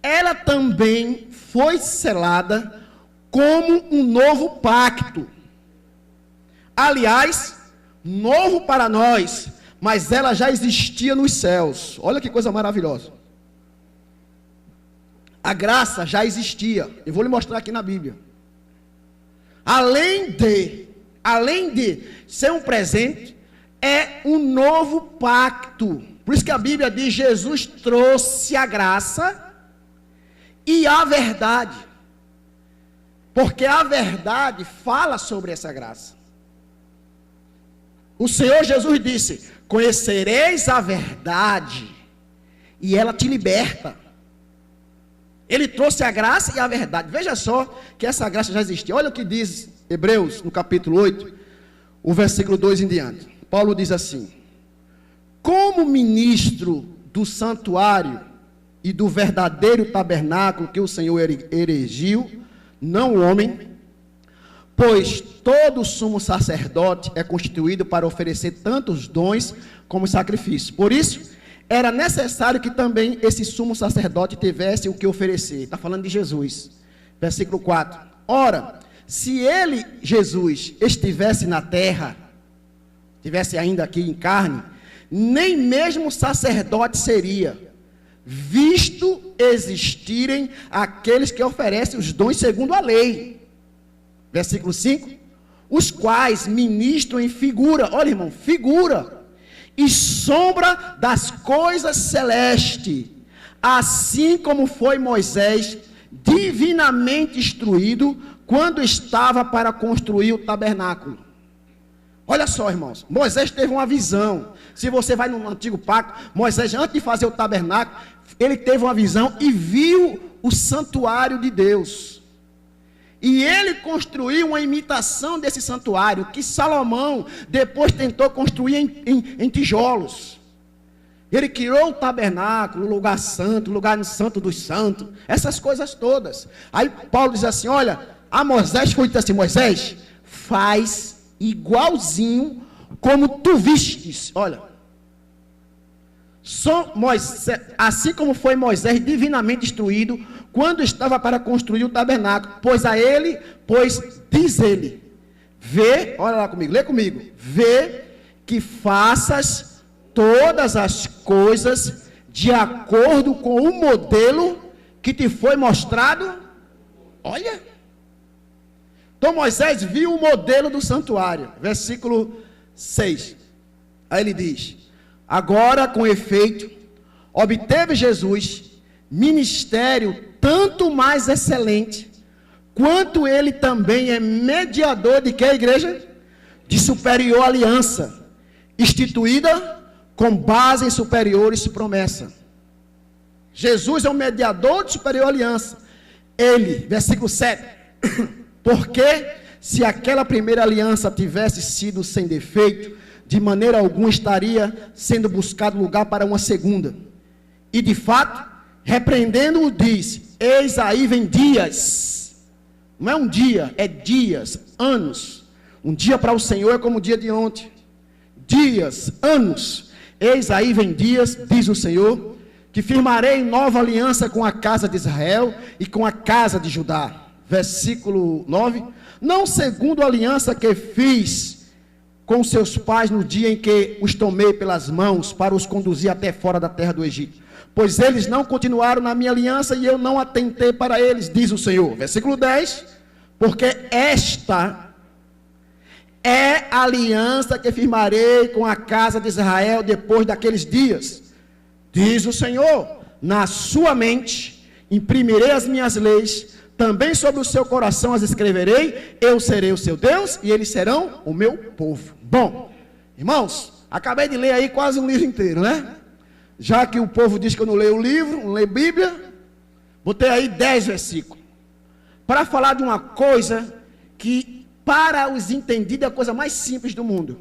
ela também foi selada como um novo pacto. Aliás, novo para nós, mas ela já existia nos céus. Olha que coisa maravilhosa. A graça já existia. Eu vou lhe mostrar aqui na Bíblia. Além de ser um presente, é um novo pacto. Por isso que a Bíblia diz: Jesus trouxe a graça e a verdade. Porque a verdade fala sobre essa graça. O Senhor Jesus disse: conhecereis a verdade e ela te liberta. Ele trouxe a graça e a verdade. Veja só que essa graça já existia. Olha o que diz Hebreus, no capítulo 8, o versículo 2 em diante. Paulo diz assim: como ministro do santuário e do verdadeiro tabernáculo que o Senhor erigiu, não o homem, pois todo sumo sacerdote é constituído para oferecer tantos dons como sacrifícios. Por isso, era necessário que também esse sumo sacerdote tivesse o que oferecer. Está falando de Jesus. Versículo 4. Ora, se ele, Jesus, estivesse na terra, estivesse ainda aqui em carne, nem mesmo sacerdote seria, visto existirem aqueles que oferecem os dons segundo a lei. Versículo 5. Os quais ministram em figura, olha irmão, figura e sombra das coisas celestes, assim como foi Moisés divinamente instruído quando estava para construir o tabernáculo. Olha só, irmãos, Moisés teve uma visão. Se você vai no antigo pacto, Moisés, antes de fazer o tabernáculo, ele teve uma visão e viu o santuário de Deus. E ele construiu uma imitação desse santuário, que Salomão depois tentou construir em tijolos. Ele criou o tabernáculo, o lugar santo, o lugar santo dos santos, essas coisas todas. Aí Paulo diz assim: olha, a Moisés foi dito assim: Moisés, faz igualzinho como tu vistes. Olha, assim como foi Moisés divinamente instruído quando estava para construir o tabernáculo, pois diz ele, vê, olha lá comigo, lê comigo, vê que faças todas as coisas de acordo com o modelo que te foi mostrado. Olha, então Moisés viu o modelo do santuário, versículo 6, aí ele diz: agora com efeito, obteve Jesus ministério tanto mais excelente, quanto ele também é mediador de que a igreja? De superior aliança, instituída com base em superiores promessa. Jesus é o mediador de superior aliança. Ele, versículo 7, porque se aquela primeira aliança tivesse sido sem defeito, de maneira alguma estaria sendo buscado lugar para uma segunda. E de fato, repreendendo-o, diz: eis aí vem dias. Não é um dia, é dias, anos. Um dia para o Senhor é como o dia de ontem. Dias, anos. Eis aí vem dias, diz o Senhor, que firmarei nova aliança com a casa de Israel e com a casa de Judá. Versículo 9. Não segundo a aliança que fiz com seus pais no dia em que os tomei pelas mãos para os conduzir até fora da terra do Egito. Pois eles não continuaram na minha aliança e eu não atentei para eles, diz o Senhor. Versículo 10. Porque esta é a aliança que firmarei com a casa de Israel depois daqueles dias, diz o Senhor. Na sua mente imprimirei as minhas leis, também sobre o seu coração as escreverei. Eu serei o seu Deus e eles serão o meu povo. Bom, irmãos, acabei de ler aí quase um livro inteiro, né? Já que o povo diz que eu não leio o livro, não leio Bíblia, botei aí 10 versículos, para falar de uma coisa que para os entendidos é a coisa mais simples do mundo.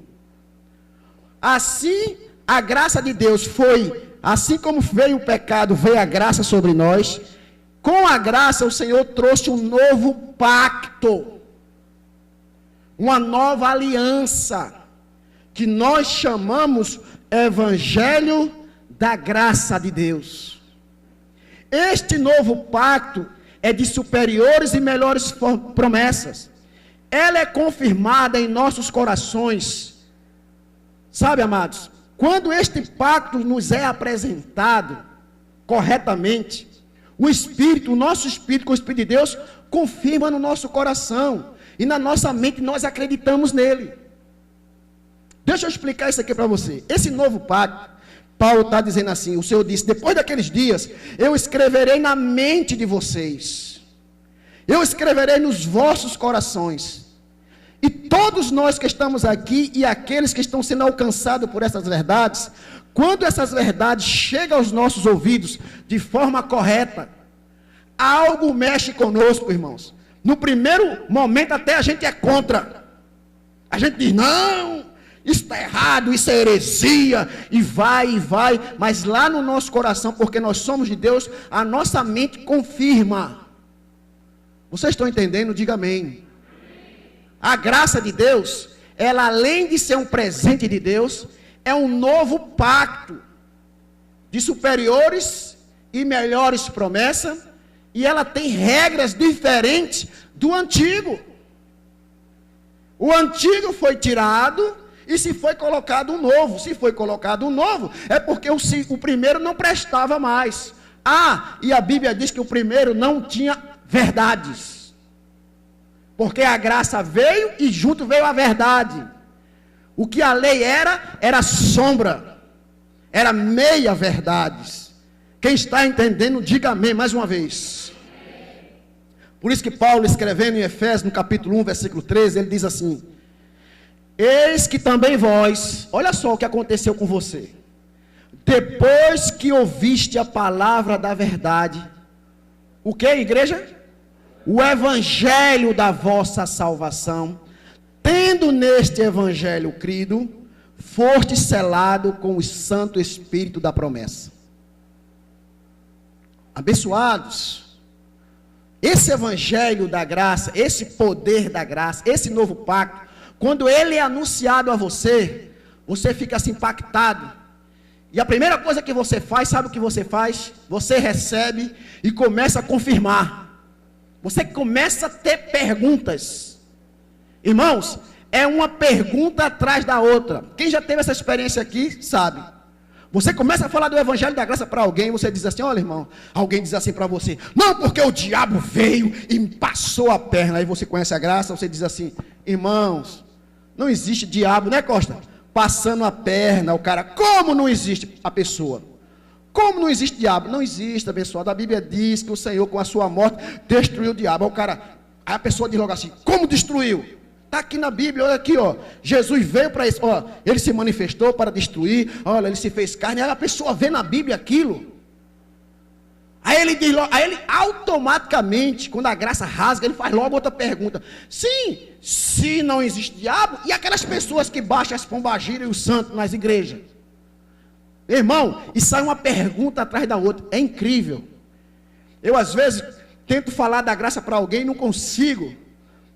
Assim, a graça de Deus foi, assim como veio o pecado, veio a graça sobre nós. Com a graça, o Senhor trouxe um novo pacto, uma nova aliança, que nós chamamos Evangelho da graça de Deus. Este novo pacto é de superiores e melhores promessas. Ela é confirmada em nossos corações. Sabe, amados, quando este pacto nos é apresentado corretamente, o Espírito, o nosso Espírito com o Espírito de Deus, confirma no nosso coração. E na nossa mente nós acreditamos nele. Deixa eu explicar isso aqui para você. Esse novo pacto, Paulo está dizendo assim, o Senhor disse, depois daqueles dias, eu escreverei na mente de vocês. Eu escreverei nos vossos corações. E todos nós que estamos aqui e aqueles que estão sendo alcançados por essas verdades, quando essas verdades chegam aos nossos ouvidos de forma correta, algo mexe conosco, irmãos. No primeiro momento até a gente é contra. A gente diz, não, isso está errado, isso é heresia, e vai, mas lá no nosso coração, porque nós somos de Deus, a nossa mente confirma. Vocês estão entendendo? Diga amém. A graça de Deus, ela além de ser um presente de Deus, é um novo pacto de superiores e melhores promessas, e ela tem regras diferentes do antigo. O antigo foi tirado e se foi colocado um novo. Se foi colocado um novo, é porque o primeiro não prestava mais. E a Bíblia diz que o primeiro não tinha verdades. Porque a graça veio e junto veio a verdade. O que a lei era sombra. Era meia verdades. Quem está entendendo, diga amém mais uma vez. Por isso que Paulo, escrevendo em Efésios, no capítulo 1, versículo 13, ele diz assim: eis que também vós, olha só o que aconteceu com você. Depois que ouviste a palavra da verdade, o que, igreja? O evangelho da vossa salvação, tendo neste evangelho crido, foste selado com o Santo Espírito da promessa. Abençoados, esse evangelho da graça, esse poder da graça, esse novo pacto, quando ele é anunciado a você, você fica assim impactado. E a primeira coisa que você faz, sabe o que você faz? Você recebe e começa a confirmar. Você começa a ter perguntas. Irmãos, é uma pergunta atrás da outra. Quem já teve essa experiência aqui, sabe. Você começa a falar do evangelho da graça para alguém, você diz assim, olha irmão, alguém diz assim para você, não, porque o diabo veio e me passou a perna. Aí você conhece a graça, você diz assim, irmãos, não existe diabo, né Costa? Passando a perna, o cara, como não existe a pessoa? Como não existe diabo? Não existe, abençoado. A Bíblia diz que o Senhor com a sua morte destruiu o diabo. Aí a pessoa diz logo assim, como destruiu? Está aqui na Bíblia, olha aqui, ó. Jesus veio para isso, ó. Ele se manifestou para destruir, olha, ele se fez carne. Aí a pessoa vê na Bíblia aquilo. Aí ele diz logo, aí ele automaticamente, quando a graça rasga, ele faz logo outra pergunta. Sim, se não existe diabo, e aquelas pessoas que baixam as pombagiras e os santos nas igrejas? Irmão, e sai uma pergunta atrás da outra. É incrível. Eu às vezes tento falar da graça para alguém e não consigo.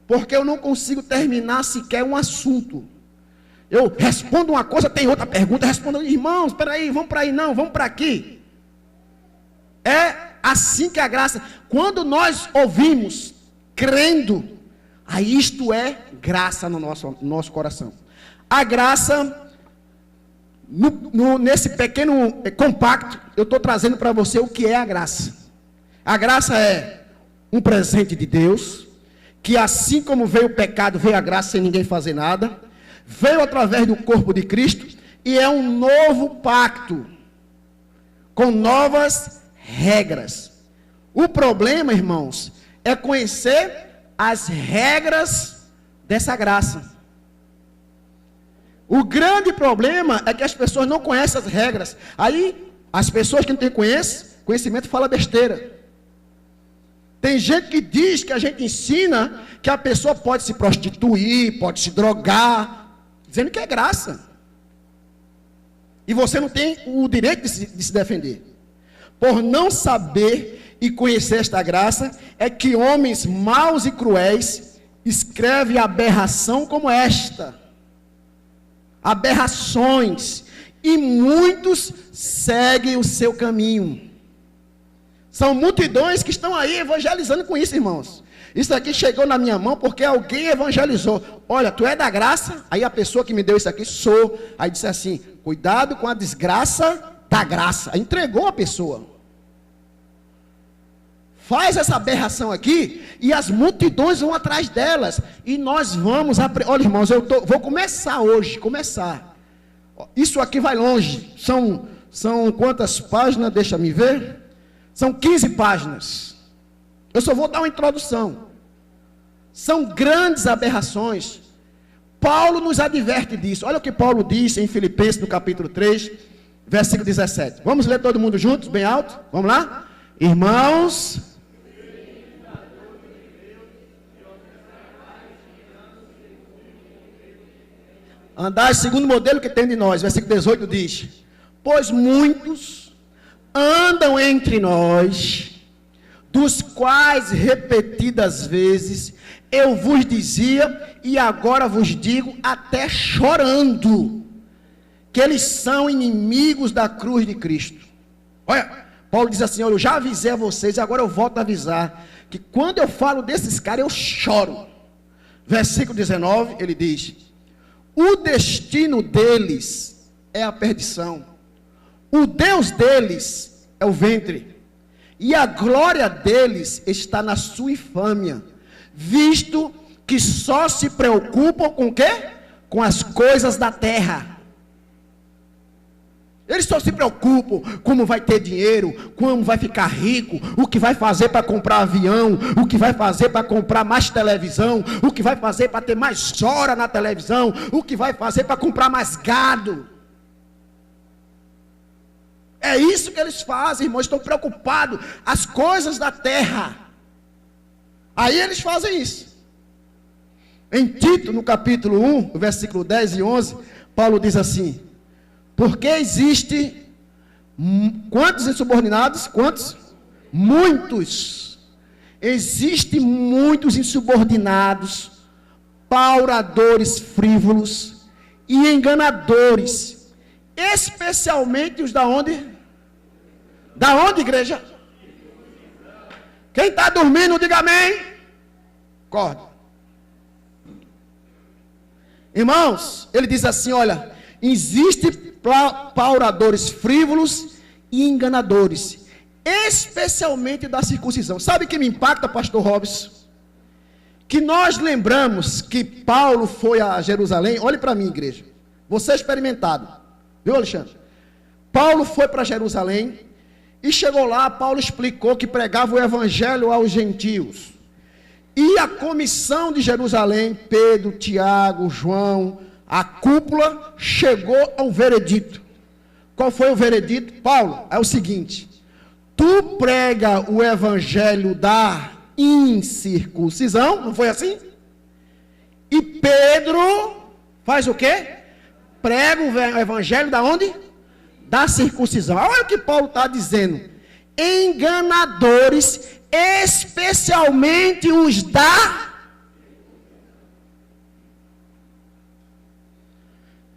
Porque eu não consigo terminar sequer um assunto. Eu respondo uma coisa, tem outra pergunta, respondo, irmãos, espera aí, vamos para aí, não, vamos para aqui. É assim que a graça, quando nós ouvimos, crendo, aí isto é graça no nosso coração. A graça, nesse pequeno compacto, eu estou trazendo para você o que é a graça. A graça é um presente de Deus, que assim como veio o pecado, veio a graça sem ninguém fazer nada, veio através do corpo de Cristo, e é um novo pacto, com novas regras. O problema, irmãos, é conhecer as regras dessa graça. O grande problema é que as pessoas não conhecem as regras. Aí, as pessoas que não têm conhecimento falam besteira. Tem gente que diz que a gente ensina que a pessoa pode se prostituir, pode se drogar, dizendo que é graça. E você não tem o direito de se defender. Por não saber e conhecer esta graça, é que homens maus e cruéis escrevem aberração como esta. Aberrações e muitos seguem o seu caminho. São multidões que estão aí evangelizando com isso, irmãos. Isso aqui chegou na minha mão porque alguém evangelizou. Olha, tu é da graça? Aí a pessoa que me deu isso aqui, sou. Aí disse assim, cuidado com a desgraça da graça. Aí entregou a pessoa. Faz essa aberração aqui e as multidões vão atrás delas. E nós vamos... Olha, irmãos, vou começar hoje, Isso aqui vai longe. São quantas páginas? Deixa me ver. São 15 páginas. Eu só vou dar uma introdução. São grandes aberrações. Paulo nos adverte disso. Olha o que Paulo diz em Filipenses, no capítulo 3, versículo 17. Vamos ler todo mundo juntos, bem alto? Vamos lá? Irmãos... andar segundo o modelo que tem de nós. Versículo 18 diz: pois muitos andam entre nós, dos quais repetidas vezes eu vos dizia, e agora vos digo, até chorando, que eles são inimigos da cruz de Cristo. Olha, Paulo diz assim, olha, eu já avisei a vocês, e agora eu volto a avisar, que quando eu falo desses caras, eu choro. Versículo 19, ele diz: o destino deles é a perdição, o Deus deles é o ventre, e a glória deles está na sua infâmia, visto que só se preocupam com o quê? Com as coisas da terra. Eles só se preocupam como vai ter dinheiro, como vai ficar rico, o que vai fazer para comprar avião, o que vai fazer para comprar mais televisão, o que vai fazer para ter mais hora na televisão, o que vai fazer para comprar mais gado. É isso que eles fazem, irmãos, estão preocupados, as coisas da terra. Aí eles fazem isso. Em Tito, no capítulo 1, versículo 10 e 11, Paulo diz assim: porque existe, quantos insubordinados? Quantos? Muitos. Existem muitos insubordinados, pauradores frívolos e enganadores, especialmente os da onde? Da onde, igreja? Quem está dormindo, diga amém. Acorda. Irmãos, ele diz assim, olha, existem pauradores frívolos e enganadores, especialmente da circuncisão. Sabe o que me impacta, pastor Robson? Que nós lembramos que Paulo foi a Jerusalém. Olhe para mim, igreja, você é experimentado, viu, Alexandre? Paulo foi para Jerusalém e chegou lá. Paulo explicou que pregava o evangelho aos gentios, e a comissão de Jerusalém, Pedro, Tiago, João, a cúpula chegou a um veredito. Qual foi o veredito? Paulo, é o seguinte: tu prega o evangelho da incircuncisão, não foi assim? E Pedro faz o quê? Prega o evangelho da onde? Da circuncisão. Olha o que Paulo está dizendo: enganadores, especialmente os da...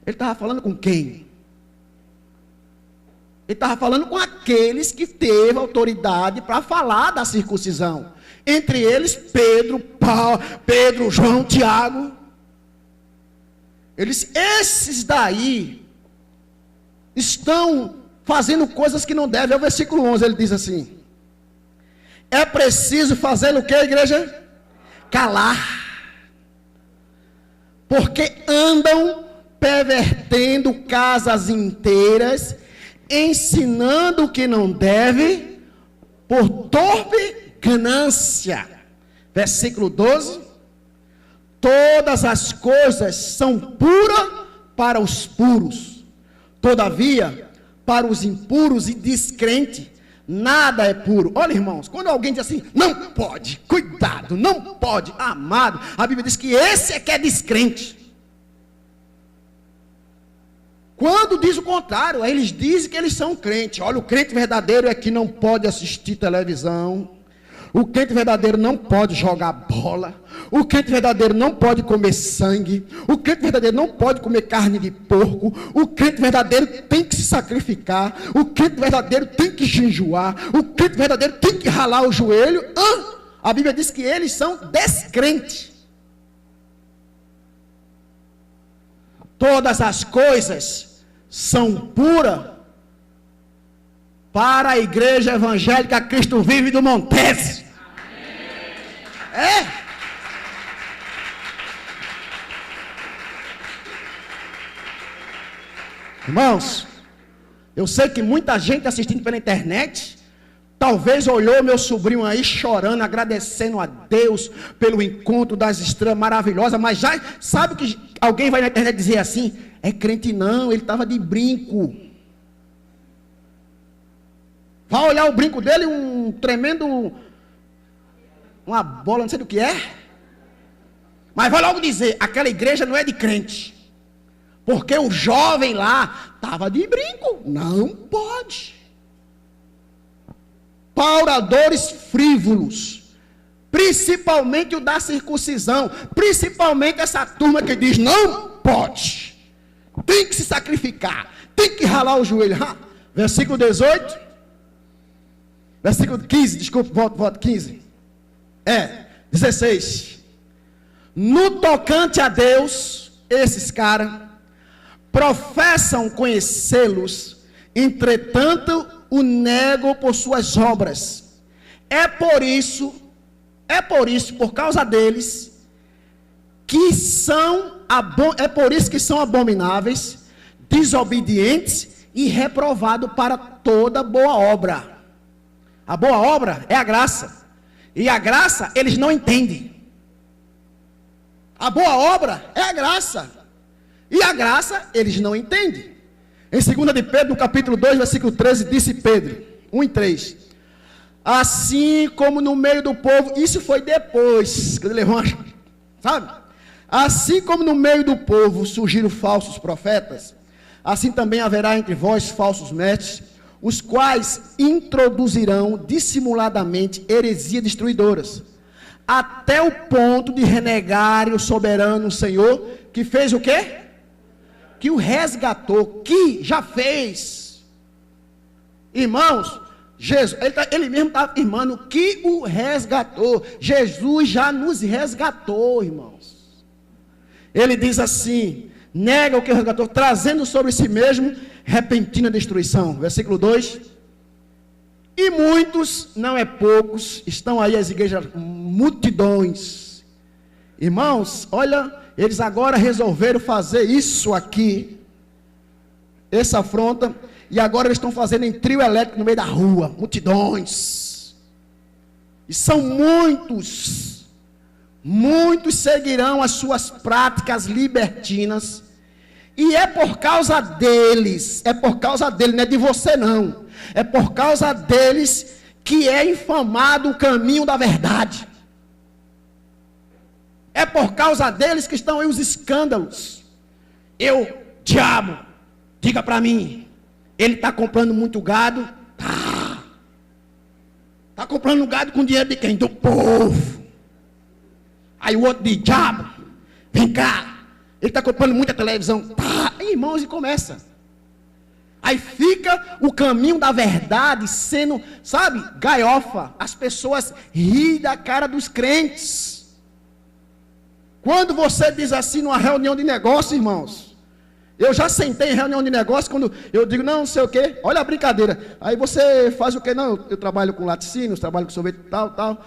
Ele estava falando com quem? Ele estava falando com aqueles que teve autoridade para falar da circuncisão. Entre eles, Pedro, João, Tiago. Esses daí estão fazendo coisas que não devem. É o versículo 11, ele diz assim: é preciso fazer o que, igreja? Calar. Porque andam pervertendo casas inteiras, ensinando o que não deve, por torpe ganância. Versículo 12: todas as coisas são puras para os puros, todavia, para os impuros e descrentes, nada é puro. Olha, irmãos, quando alguém diz assim, não pode, cuidado, não pode, amado, a Bíblia diz que esse é que é descrente. Quando diz o contrário, aí eles dizem que eles são crentes. Olha, o crente verdadeiro é que não pode assistir televisão. O crente verdadeiro não pode jogar bola. O crente verdadeiro não pode comer sangue. O crente verdadeiro não pode comer carne de porco. O crente verdadeiro tem que se sacrificar. O crente verdadeiro tem que jejuar. O crente verdadeiro tem que ralar o joelho. A Bíblia diz que eles são descrentes. Todas as coisas são puras para a igreja evangélica Cristo Vive do Montes. Irmãos, eu sei que muita gente assistindo pela internet, talvez olhou meu sobrinho aí chorando, agradecendo a Deus pelo encontro das estrelas maravilhosas, mas já sabe que alguém vai na internet dizer assim, é crente não, ele estava de brinco. Vai olhar o brinco dele, um tremendo, uma bola, não sei do que é. Mas vai logo dizer, aquela igreja não é de crente. Porque o jovem lá estava de brinco. Não pode. Pauradores frívolos. Principalmente o da circuncisão. Principalmente essa turma que diz, não pode. Tem que se sacrificar. Tem que ralar o joelho. Versículo 18. Versículo 15, desculpe, volta 15. 16. No tocante a Deus, esses caras professam conhecê-los, entretanto o negam por suas obras. É por isso, por causa deles, que são abomináveis, desobedientes e reprovados para toda boa obra. A boa obra é a graça. E a graça eles não entendem. A boa obra é a graça. E a graça eles não entendem. Em 2 de Pedro, no capítulo 2, versículo 13, disse Pedro, 1 e 3. Assim como no meio do povo, isso foi depois, quando ele levou, sabe? Assim como no meio do povo surgiram falsos profetas, assim também haverá entre vós falsos mestres, os quais introduzirão dissimuladamente heresias destruidoras, até o ponto de renegarem o soberano Senhor, que fez o quê? Que o resgatou, que já fez. Irmãos, Jesus, ele mesmo está afirmando que o resgatou. Jesus já nos resgatou, irmãos. Ele diz assim, nega o que o resgatou, trazendo sobre si mesmo repentina destruição. Versículo 2. E muitos, não é poucos, estão aí as igrejas, multidões. Irmãos, olha, eles agora resolveram fazer isso aqui, essa afronta, e agora eles estão fazendo em trio elétrico no meio da rua, multidões. E são muitos seguirão as suas práticas libertinas. E é por causa deles, não é de você não, é por causa deles que é infamado o caminho da verdade. É por causa deles que estão aí os escândalos. Diabo, diga para mim, ele está comprando muito gado? Está comprando gado com dinheiro de quem? Do povo. Aí o outro diz, diabo, vem cá. Ele está comprando muita televisão. Irmãos, e começa. Aí fica o caminho da verdade sendo, sabe, gaiofa. As pessoas riem da cara dos crentes. Quando você diz assim numa reunião de negócio, irmãos. Eu já sentei em reunião de negócio, quando eu digo, não sei o quê. Olha a brincadeira. Aí você faz o quê? Não, eu trabalho com laticínios, trabalho com sorvete, tal.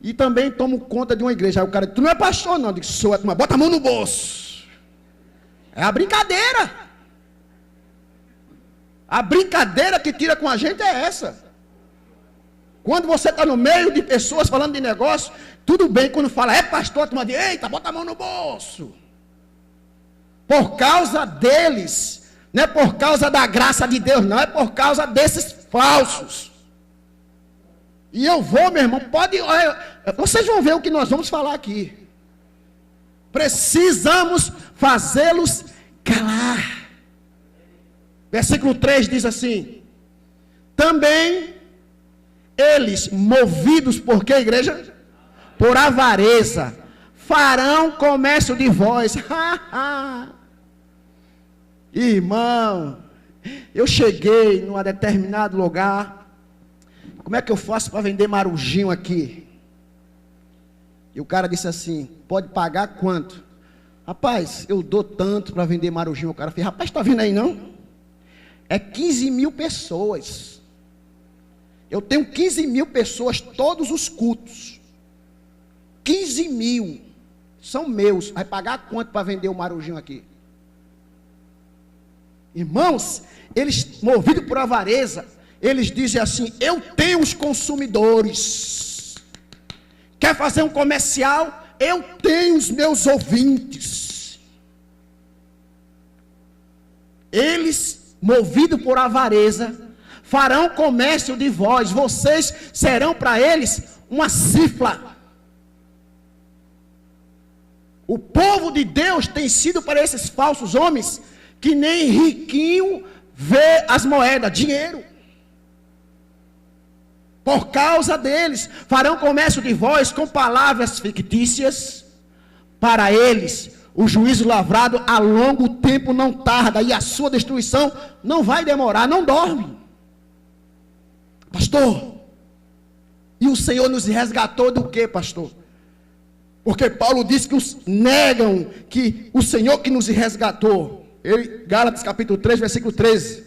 E também tomo conta de uma igreja. Aí o cara diz, tu não é pastor não. Eu digo, sou, mas bota a mão no bolso. É a brincadeira. A brincadeira que tira com a gente é essa. Quando você está no meio de pessoas falando de negócio, tudo bem. Quando fala, é pastor, tu diz, eita, bota a mão no bolso. Por causa deles. Não é por causa da graça de Deus, não. É por causa desses falsos. E eu vou, meu irmão, vocês vão ver o que nós vamos falar aqui. Precisamos fazê-los calar. Versículo 3 diz assim: também eles, movidos por quê, igreja? Por avareza, farão comércio de vós. Irmão, eu cheguei num determinado lugar. Como é que eu faço para vender marujinho aqui? E o cara disse assim: pode pagar quanto? Rapaz, eu dou tanto para vender marujinho. O cara fez: rapaz, está vindo aí não? É 15 mil pessoas. Eu tenho 15 mil pessoas todos os cultos. 15 mil são meus. Vai pagar quanto para vender o marujinho aqui? Irmãos, eles, movidos por avareza, eles dizem assim: eu tenho os consumidores. Quer fazer um comercial? Eu tenho os meus ouvintes. Eles, movidos por avareza, farão comércio de vós. Vocês serão para eles uma cifra. O povo de Deus tem sido para esses falsos homens que nem riquinho vê as moedas, dinheiro. Por causa deles, farão comércio de vós com palavras fictícias. Para eles, o juízo lavrado a longo tempo não tarda, e a sua destruição não vai demorar, não dorme. Pastor, e o Senhor nos resgatou do quê, pastor? Porque Paulo diz que os negam que o Senhor que nos resgatou. Gálatas capítulo 3, versículo 13.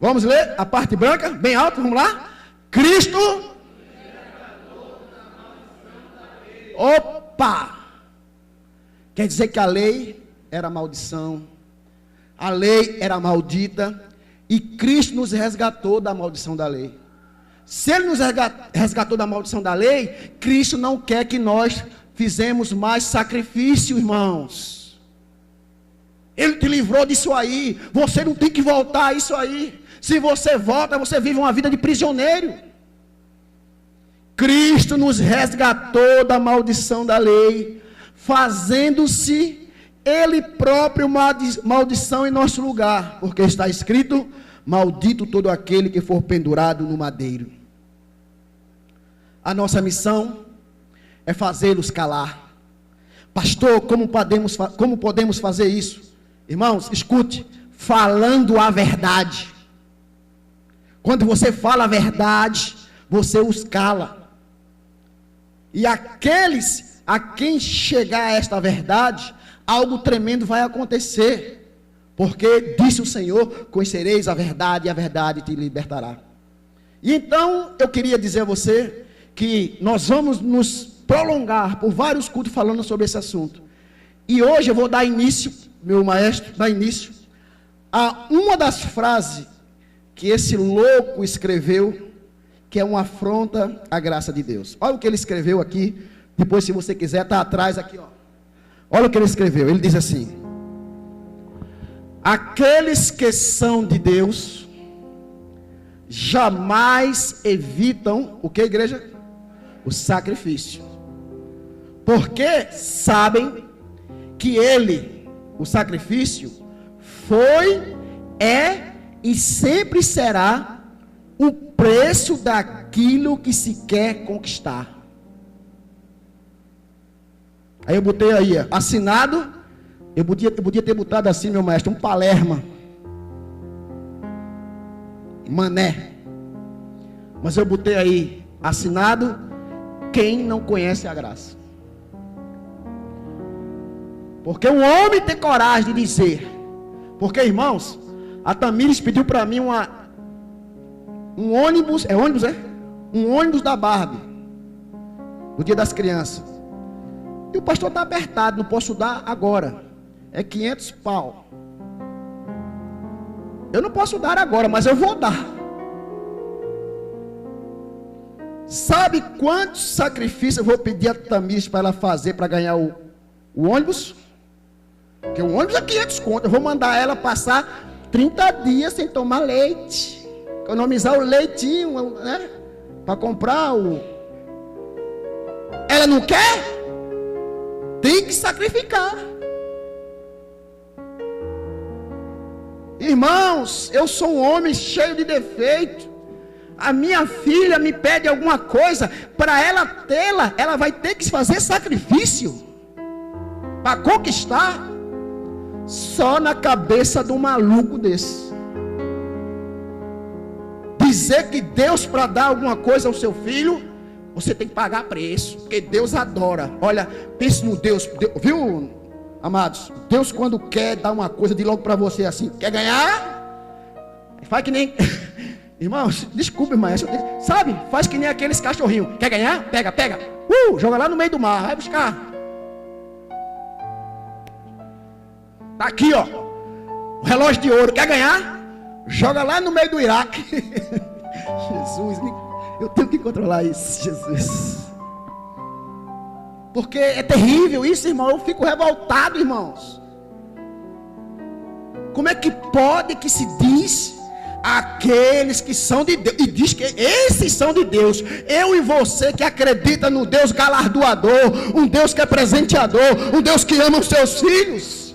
Vamos ler a parte branca, bem alto, vamos lá. Cristo. Opa! Quer dizer que a lei era maldição, a lei era maldita, e Cristo nos resgatou da maldição da lei. Se Ele nos resgatou da maldição da lei, Cristo não quer que nós fizemos mais sacrifício, irmãos. Ele te livrou disso aí. Você não tem que voltar a isso aí. Se você volta, você vive uma vida de prisioneiro. Cristo nos resgatou da maldição da lei, fazendo-se Ele próprio maldição em nosso lugar, porque está escrito: maldito todo aquele que for pendurado no madeiro. A nossa missão é fazê-los calar. Pastor, como podemos fazer isso? Irmãos, escute: falando a verdade. Quando você fala a verdade, você os cala. E aqueles a quem chegar a esta verdade, algo tremendo vai acontecer. Porque disse o Senhor: conhecereis a verdade, e a verdade te libertará. E então, eu queria dizer a você que nós vamos nos prolongar por vários cultos falando sobre esse assunto. E hoje eu vou dar início, meu maestro, dar início a uma das frases que esse louco escreveu, que é uma afronta à graça de Deus. Olha o que ele escreveu aqui. Depois, se você quiser, está atrás aqui, ó. Olha o que ele escreveu. Ele diz assim: aqueles que são de Deus jamais evitam o que, igreja? O sacrifício. Porque sabem que ele, o sacrifício, foi, é e sempre será o preço daquilo que se quer conquistar. Aí eu botei aí, assinado. Eu podia ter botado assim, meu mestre, um Palerma, Mané. Mas eu botei aí, assinado: quem não conhece a graça. Porque um homem tem coragem de dizer. Porque, irmãos, a Tamires pediu para mim um ônibus, um ônibus da Barbie, no dia das crianças. E o pastor está apertado, não posso dar agora. É 500 pau. Eu não posso dar agora, mas eu vou dar. Sabe quantos sacrifícios eu vou pedir a Tamires para ela fazer para ganhar o ônibus? Porque o ônibus é 500 conto. Eu vou mandar ela passar 30 dias sem tomar leite. Economizar o leitinho, né? Para comprar o... Ela não quer? Tem que sacrificar. Irmãos, eu sou um homem cheio de defeito. A minha filha me pede alguma coisa, para ela tê-la, ela vai ter que fazer sacrifício. para conquistar, só na cabeça de um maluco desse. Dizer que Deus, para dar alguma coisa ao seu filho, você tem que pagar preço, porque Deus adora. Olha, pense no Deus, viu, amados? Deus, quando quer dar uma coisa, diz logo para você assim: quer ganhar? Faz que nem irmãos, desculpe, irmão, sabe? Faz que nem aqueles cachorrinhos. Quer ganhar? Pega, pega. Joga lá no meio do mar, vai buscar. Tá aqui, ó, o relógio de ouro. Quer ganhar? Joga lá no meio do Iraque. Jesus, eu tenho que controlar isso, Jesus. Porque é terrível isso, irmão. Eu fico revoltado, irmãos. Como é que pode que se diz aqueles que são de Deus, e diz que esses são de Deus? Eu e você que acredita no Deus galardoador, um Deus que é presenteador, um Deus que ama os seus filhos,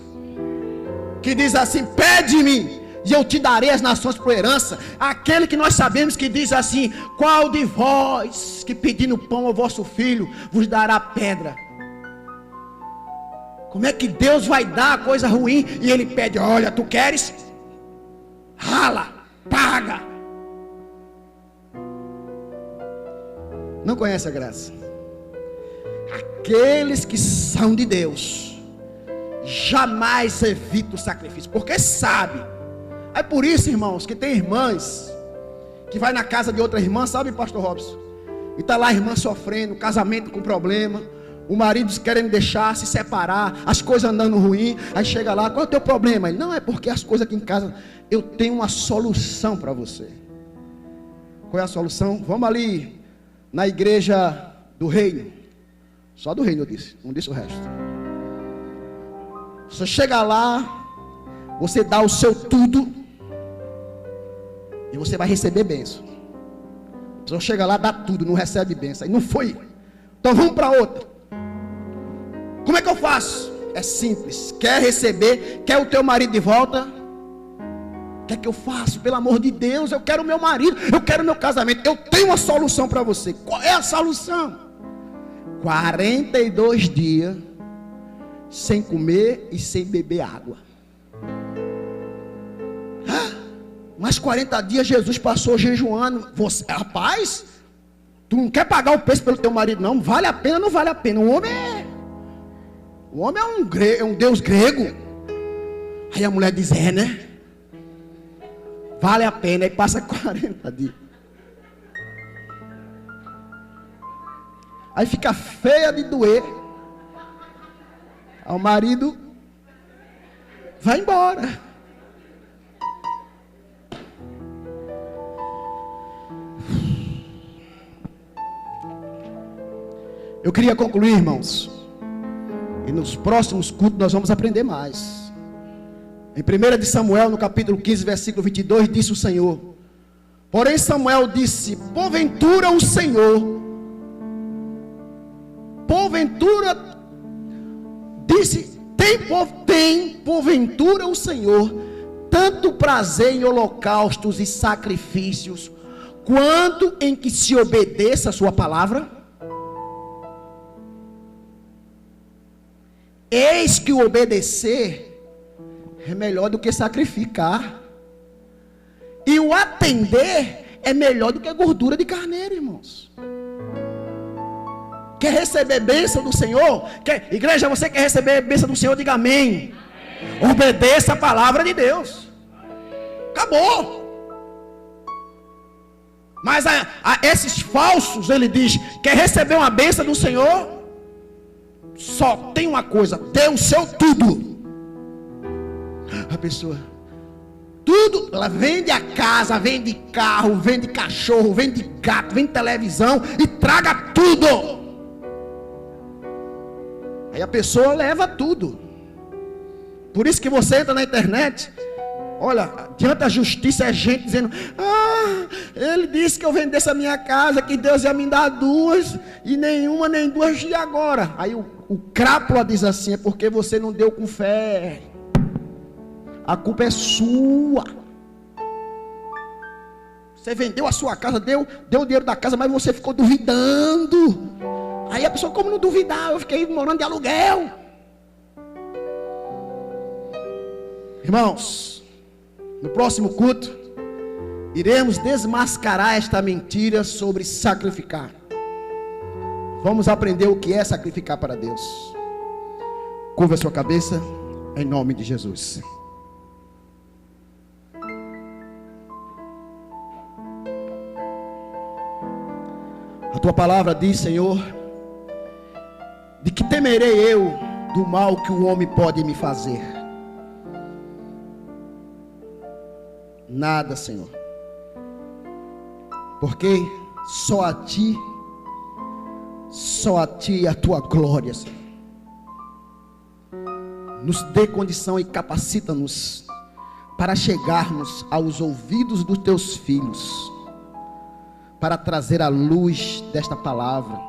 que diz assim: pede-me e eu te darei as nações por herança. Aquele que nós sabemos que diz assim: qual de vós que pedindo pão ao vosso filho vos dará pedra? Como é que Deus vai dar coisa ruim e ele pede: olha, tu queres? Rala, paga. Não conhece a graça? Aqueles que são de Deus jamais evitam o sacrifício, porque sabe. É por isso, irmãos, que tem irmãs que vai na casa de outra irmã, sabe, pastor Robson? E está lá a irmã sofrendo, casamento com problema, o marido querendo deixar, se separar, as coisas andando ruim. Aí chega lá: qual é o teu problema? Ele: não, é porque as coisas aqui em casa, eu tenho uma solução para você. Qual é a solução? Vamos ali na igreja do reino. Só do reino eu disse, não disse o resto. Você chega lá, você dá o seu tudo e você vai receber bênção. Você chega lá, dá tudo, não recebe bênção. Aí não foi. Então vamos para outra. Como é que eu faço? É simples. Quer receber? Quer o teu marido de volta? O que é que eu faço? Pelo amor de Deus, eu quero o meu marido, eu quero o meu casamento. Eu tenho uma solução para você. Qual é a solução? 42 dias sem comer e sem beber água. Mas 40 dias Jesus passou jejuando. Você, rapaz, tu não quer pagar o preço pelo teu marido, não? Vale a pena ou não vale a pena? O homem é um deus grego. Aí a mulher diz: é, né? Vale a pena. Aí passa 40 dias. Aí fica feia de doer. Aí o marido vai embora. Eu queria concluir, irmãos, e nos próximos cultos nós vamos aprender mais. Em 1 de Samuel, no capítulo 15, versículo 22, disse o Senhor: porém Samuel disse: porventura o Senhor, porventura, disse, tem porventura o Senhor tanto prazer em holocaustos e sacrifícios, quanto em que se obedeça a sua palavra? Eis que o obedecer é melhor do que sacrificar, e o atender é melhor do que a gordura de carneiro, irmãos. Quer receber bênção do Senhor? Igreja, você quer receber bênção do Senhor? Diga amém. Obedeça a palavra de Deus. Acabou. Mas a esses falsos, ele diz: quer receber uma bênção do Senhor? Só tem uma coisa: dê o seu tudo. A pessoa, tudo, ela vende a casa, vende carro, vende cachorro, vende gato, vende televisão e traga tudo. Aí a pessoa leva tudo. Por isso que você entra na internet, olha, diante da justiça é gente dizendo: ele disse que eu vendesse a minha casa, que Deus ia me dar duas, e nenhuma nem duas de agora. Aí o crápula diz assim: é porque você não deu com fé, a culpa é sua. Você vendeu a sua casa, deu o dinheiro da casa, mas você ficou duvidando. Aí a pessoa: como não duvidar? Eu fiquei morando de aluguel. Irmãos, no próximo culto, iremos desmascarar esta mentira sobre sacrificar. Vamos aprender o que é sacrificar para Deus. Curva a sua cabeça, em nome de Jesus. A tua palavra diz, Senhor, de que temerei eu do mal que o homem pode me fazer? Nada, Senhor. Porque só a Ti a Tua glória, Senhor. Nos dê condição e capacita-nos para chegarmos aos ouvidos dos Teus filhos, para trazer a luz desta palavra,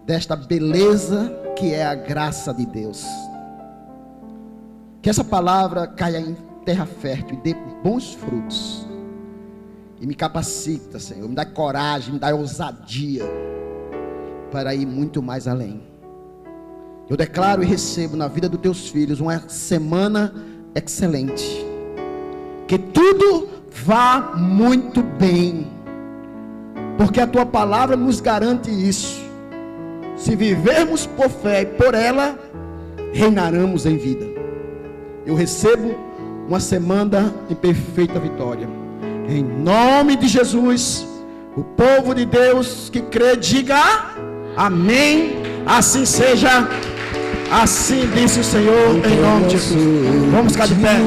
desta beleza que é a graça de Deus. Que essa palavra caia em terra fértil e dê bons frutos. E me capacita, Senhor, me dá coragem, me dá ousadia para ir muito mais além. Eu declaro e recebo na vida dos teus filhos uma semana excelente. Que tudo vá muito bem, porque a tua palavra nos garante isso. Se vivermos por fé e por ela, reinaremos em vida. Eu recebo uma semana em perfeita vitória. Em nome de Jesus, o povo de Deus que crê, diga amém. Assim seja. Assim disse o Senhor, em nome de Jesus. Vamos ficar de pé.